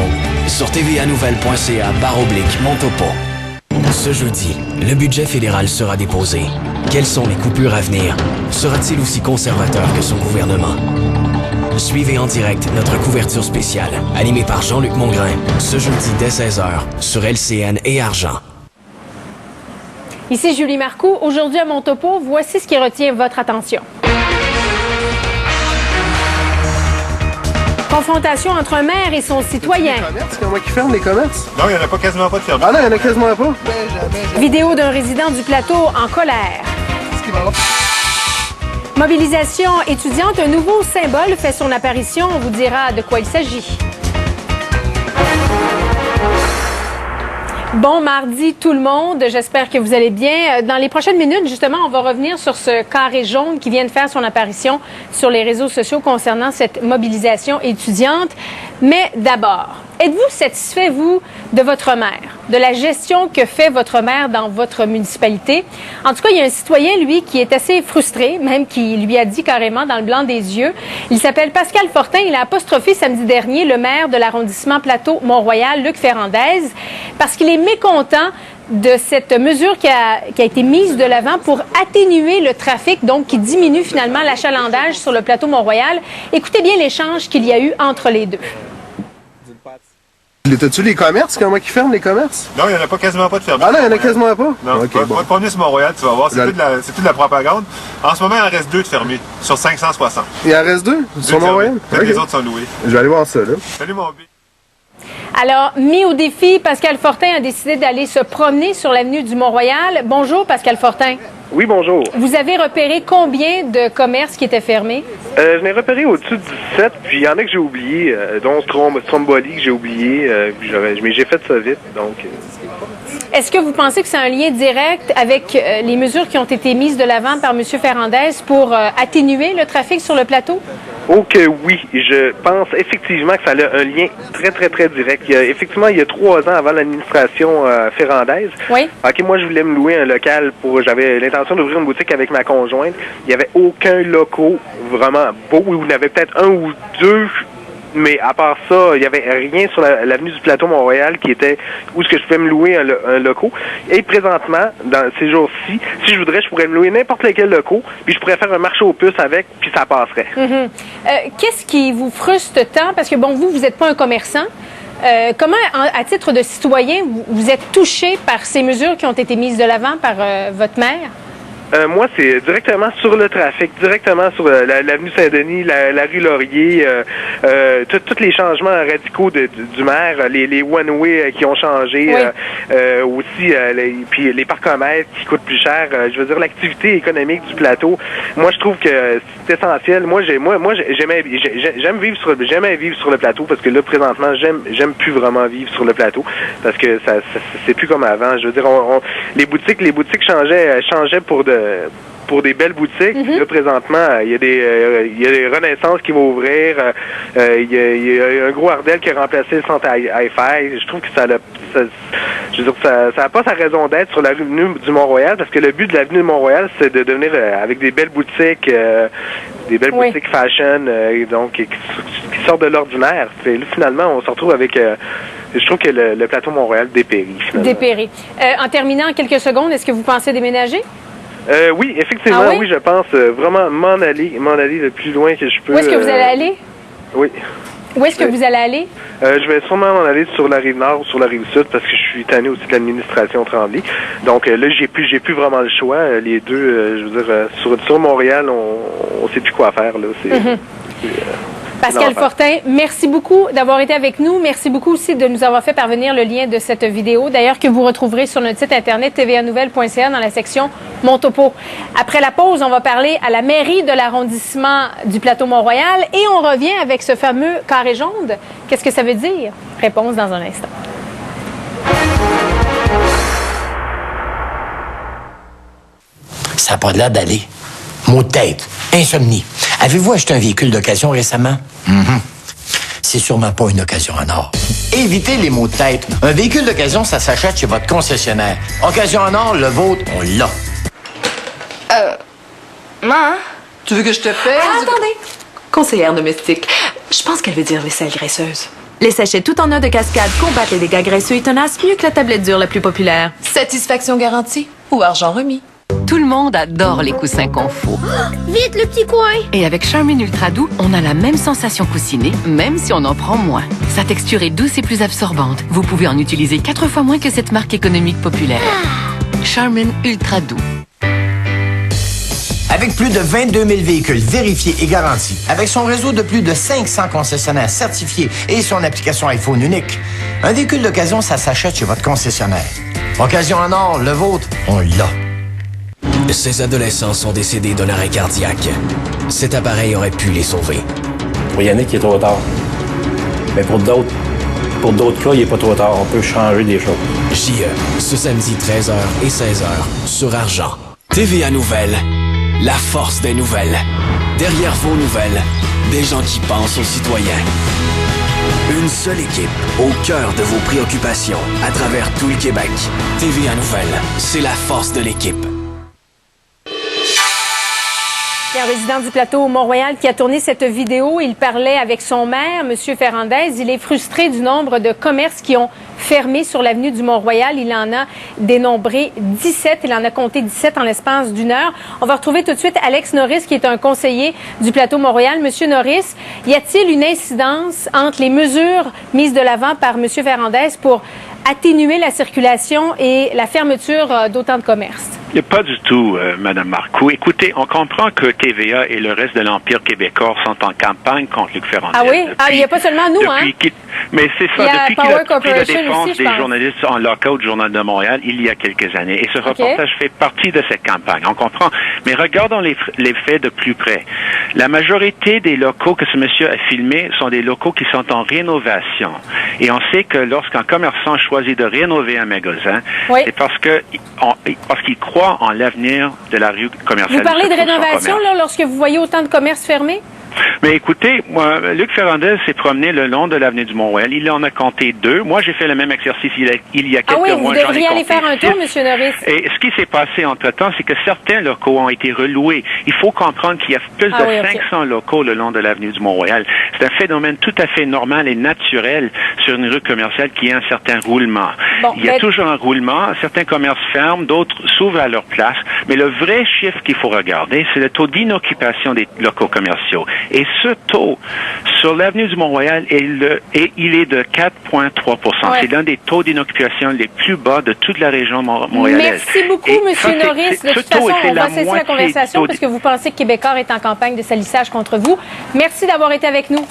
Speaker 4: sur tvanouvelle.ca/montopo. Ce jeudi, le budget fédéral sera déposé. Quelles sont les coupures à venir? Sera-t-il aussi conservateur que son gouvernement? Suivez en direct notre couverture spéciale, animée par Jean-Luc Mongrain, ce jeudi dès 16h sur LCN et Argent.
Speaker 11: Ici Julie Marcoux. Aujourd'hui à mon topo, voici ce qui retient votre attention. Confrontation entre un maire et son citoyen.
Speaker 10: C'est moi qui ferme les commerces?
Speaker 23: Non, il n'y en a pas quasiment pas de ferme.
Speaker 10: Ah non, il n'y en a quasiment pas.
Speaker 11: Vidéo d'un résident du plateau en colère. Mobilisation étudiante, un nouveau symbole fait son apparition. On vous dira de quoi il s'agit. Bon mardi tout le monde, j'espère que vous allez bien. Dans les prochaines minutes, justement, on va revenir sur ce carré jaune qui vient de faire son apparition sur les réseaux sociaux concernant cette mobilisation étudiante. Mais d'abord, êtes-vous satisfait, vous, de votre maire, de la gestion que fait votre maire dans votre municipalité? En tout cas, il y a un citoyen, lui, qui est assez frustré, même qui lui a dit carrément dans le blanc des yeux. Il s'appelle Pascal Fortin. Il a apostrophé samedi dernier le maire de l'arrondissement Plateau-Mont-Royal, Luc Ferrandez, parce qu'il est mécontent de cette mesure qui a été mise de l'avant pour atténuer le trafic, donc qui diminue finalement l'achalandage sur le plateau Mont-Royal. Écoutez bien l'échange qu'il y a eu entre les deux.
Speaker 10: T'as-tu les commerces? Comment qui ferment les commerces?
Speaker 23: Non, il n'y en a pas quasiment pas de ferme.
Speaker 10: Ah non, il n'y en a quasiment pas?
Speaker 23: Non, okay, va te promener sur Mont-Royal, tu vas voir, c'est toute de la propagande. En ce moment, il en reste 2 de fermés, sur 560.
Speaker 10: Il en reste 2? Sur Mont-Royal?
Speaker 23: Okay. Les autres sont loués.
Speaker 10: Je vais aller voir ça, là.
Speaker 23: Salut, mon B.
Speaker 11: Alors, mis au défi, Pascal Fortin a décidé d'aller se promener sur l'avenue du Mont-Royal. Bonjour, Pascal Fortin.
Speaker 28: Oui, bonjour.
Speaker 11: Vous avez repéré combien de commerces qui étaient fermés?
Speaker 28: Je n'ai repéré au-dessus de 17, puis il y en a que j'ai oublié, dont Stromboli que j'ai oublié, mais j'ai fait ça vite, donc...
Speaker 11: Est-ce que vous pensez que c'est un lien direct avec les mesures qui ont été mises de l'avant par M. Ferrandez pour atténuer le trafic sur le plateau?
Speaker 28: Oh que oui, je pense effectivement que ça a un lien très, très, très direct. Il y a 3 ans avant l'administration Ferrandez.
Speaker 11: Oui.
Speaker 28: OK, moi, je voulais me louer un local j'avais l'intention d'ouvrir une boutique avec ma conjointe. Il n'y avait aucun local vraiment beau. Il y en avait peut-être 1 ou 2. Mais à part ça, il n'y avait rien sur l'avenue du Plateau Mont-Royal qui était où est-ce que je pouvais me louer un local. Et présentement, dans ces jours-ci, si je voudrais, je pourrais me louer n'importe lequel local, puis je pourrais faire un marché aux puces avec, puis ça passerait.
Speaker 11: Mm-hmm. Qu'est-ce qui vous frustre tant? Parce que, bon, vous n'êtes pas un commerçant. Comment, à titre de citoyen, vous êtes touché par ces mesures qui ont été mises de l'avant par votre maire?
Speaker 28: Moi, c'est directement sur le trafic, directement sur l'avenue Saint-Denis, la rue Laurier, tous les changements radicaux du maire, les one-way qui ont changé, aussi puis les parcomètres qui coûtent plus cher. Je veux dire, l'activité économique du plateau, moi, je trouve que c'est essentiel. Moi, j'aimais vivre sur le plateau parce que là, présentement, j'aime plus vraiment vivre sur le plateau parce que ça c'est plus comme avant. Je veux dire, les boutiques changeaient pour des belles boutiques. Puis là, présentement, il y a des Renaissance qui vont ouvrir. Il y a un gros Ardel qui a remplacé le centre Hi-Fi. Je trouve que ça n'a pas sa raison d'être sur l'avenue du Mont-Royal, parce que le but de l'avenue du Mont-Royal, c'est de devenir avec des belles boutiques, boutiques fashion, donc qui sortent de l'ordinaire. Puis là, finalement, on se retrouve avec... je trouve que le plateau Mont-Royal dépérit, finalement.
Speaker 11: Dépérit. En terminant en quelques secondes, est-ce que vous pensez déménager?
Speaker 28: Oui, effectivement, oui, je pense vraiment m'en aller le plus loin que je peux.
Speaker 11: Où est-ce que vous allez aller?
Speaker 28: Oui.
Speaker 11: Où est-ce que vous allez aller?
Speaker 28: Je vais sûrement m'en aller sur la rive nord ou sur la rive sud parce que je suis tanné aussi de l'administration Tremblay. Donc là, j'ai plus vraiment le choix. Les deux, je veux dire, sur Montréal, on sait plus quoi faire là.
Speaker 11: Pascal Fortin, merci beaucoup d'avoir été avec nous. Merci beaucoup aussi de nous avoir fait parvenir le lien de cette vidéo, d'ailleurs que vous retrouverez sur notre site internet tvanouvelle.ca dans la section Mon Topo. Après la pause, on va parler à la mairie de l'arrondissement du plateau Mont-Royal et on revient avec ce fameux carré jaune. Qu'est-ce que ça veut dire? Réponse dans un instant.
Speaker 27: Ça n'a pas de l'air d'aller. Maux de tête, insomnie. Avez-vous acheté un véhicule d'occasion récemment? C'est sûrement pas une occasion en or. Évitez les maux de tête. Un véhicule d'occasion, ça s'achète chez votre concessionnaire. Occasion en or, le vôtre, on l'a.
Speaker 3: Maman, tu veux que je te fasse?
Speaker 8: Attendez. Conseillère domestique, je pense qu'elle veut dire vaisselle graisseuse. Les sachets tout en eau de cascade combattent les dégâts graisseux et tenaces mieux que la tablette dure la plus populaire.
Speaker 3: Satisfaction garantie ou argent remis.
Speaker 8: Tout le monde adore les coussins Confo.
Speaker 12: Vite, le petit coin!
Speaker 8: Et avec Charmin Ultra Doux, on a la même sensation coussinée, même si on en prend moins. Sa texture est douce et plus absorbante. Vous pouvez en utiliser 4 fois moins que cette marque économique populaire. Charmin Ultra Doux.
Speaker 27: Avec plus de 22 000 véhicules vérifiés et garantis, avec son réseau de plus de 500 concessionnaires certifiés et son application iPhone unique, un véhicule d'occasion, ça s'achète chez votre concessionnaire. Occasion en or, le vôtre, on l'a.
Speaker 4: Ces adolescents sont décédés d'un arrêt cardiaque. Cet appareil aurait pu les sauver.
Speaker 13: Pour Yannick, il est trop tard. Mais pour d'autres cas, il n'est pas trop tard. On peut changer des choses.
Speaker 4: JE, ce samedi 13h et 16h sur Argent. TVA Nouvelles, la force des nouvelles. Derrière vos nouvelles, des gens qui pensent aux citoyens. Une seule équipe au cœur de vos préoccupations à travers tout le Québec. TVA Nouvelles, c'est la force de l'équipe.
Speaker 11: Il y a un résident du plateau Mont-Royal qui a tourné cette vidéo. Il parlait avec son maire, M. Ferrandez. Il est frustré du nombre de commerces qui ont fermé sur l'avenue du Mont-Royal. Il en a dénombré 17. Il en a compté 17 en l'espace d'une heure. On va retrouver tout de suite Alex Norris, qui est un conseiller du plateau Mont-Royal. Monsieur Norris, y a-t-il une incidence entre les mesures mises de l'avant par M. Ferrandez pour atténuer la circulation et la fermeture d'autant de commerces?
Speaker 15: Pas du tout, Mme Marcoux. Écoutez, on comprend que TVA et le reste de l'Empire québécois sont en campagne contre Luc Ferrandez.
Speaker 11: Ah oui? Il n'y a pas seulement nous,
Speaker 15: Mais c'est ça, depuis qu'il a pris la défense
Speaker 11: aussi,
Speaker 15: des journalistes en lockout du Journal de Montréal il y a quelques années. Et ce reportage fait partie de cette campagne. On comprend. Mais regardons les faits de plus près. La majorité des locaux que ce monsieur a filmés sont des locaux qui sont en rénovation. Et on sait que lorsqu'un commerçant choisit de rénover un magasin, c'est parce qu'il croit en l'avenir de la rue commerciale.
Speaker 11: Vous parlez de rénovation là, lorsque vous voyez autant de commerces fermés?
Speaker 15: Mais écoutez, moi, Luc Ferrandez s'est promené le long de l'avenue du Mont-Royal. Il en a compté 2. Moi, j'ai fait le même exercice il y a quelques mois.
Speaker 11: Vous devriez aller faire un tour, M. Norris.
Speaker 15: Et ce qui s'est passé entre-temps, c'est que certains locaux ont été reloués. Il faut comprendre qu'il y a plus de 500 locaux le long de l'avenue du Mont-Royal. C'est un phénomène tout à fait normal et naturel sur une rue commerciale qui a un certain roulement. Il y a toujours un roulement. Certains commerces ferment, d'autres s'ouvrent à leur place. Mais le vrai chiffre qu'il faut regarder, c'est le taux d'inoccupation des locaux commerciaux. Et ce taux sur l'avenue du Mont-Royal, il est de 4,3
Speaker 12: Ouais.
Speaker 15: C'est l'un des taux d'inoccupation les plus bas de toute la région montréalaise.
Speaker 12: Merci beaucoup, M. Norris. De toute façon, on va cesser la conversation parce que vous pensez que Québécois est en campagne de salissage contre vous. Merci d'avoir été avec nous.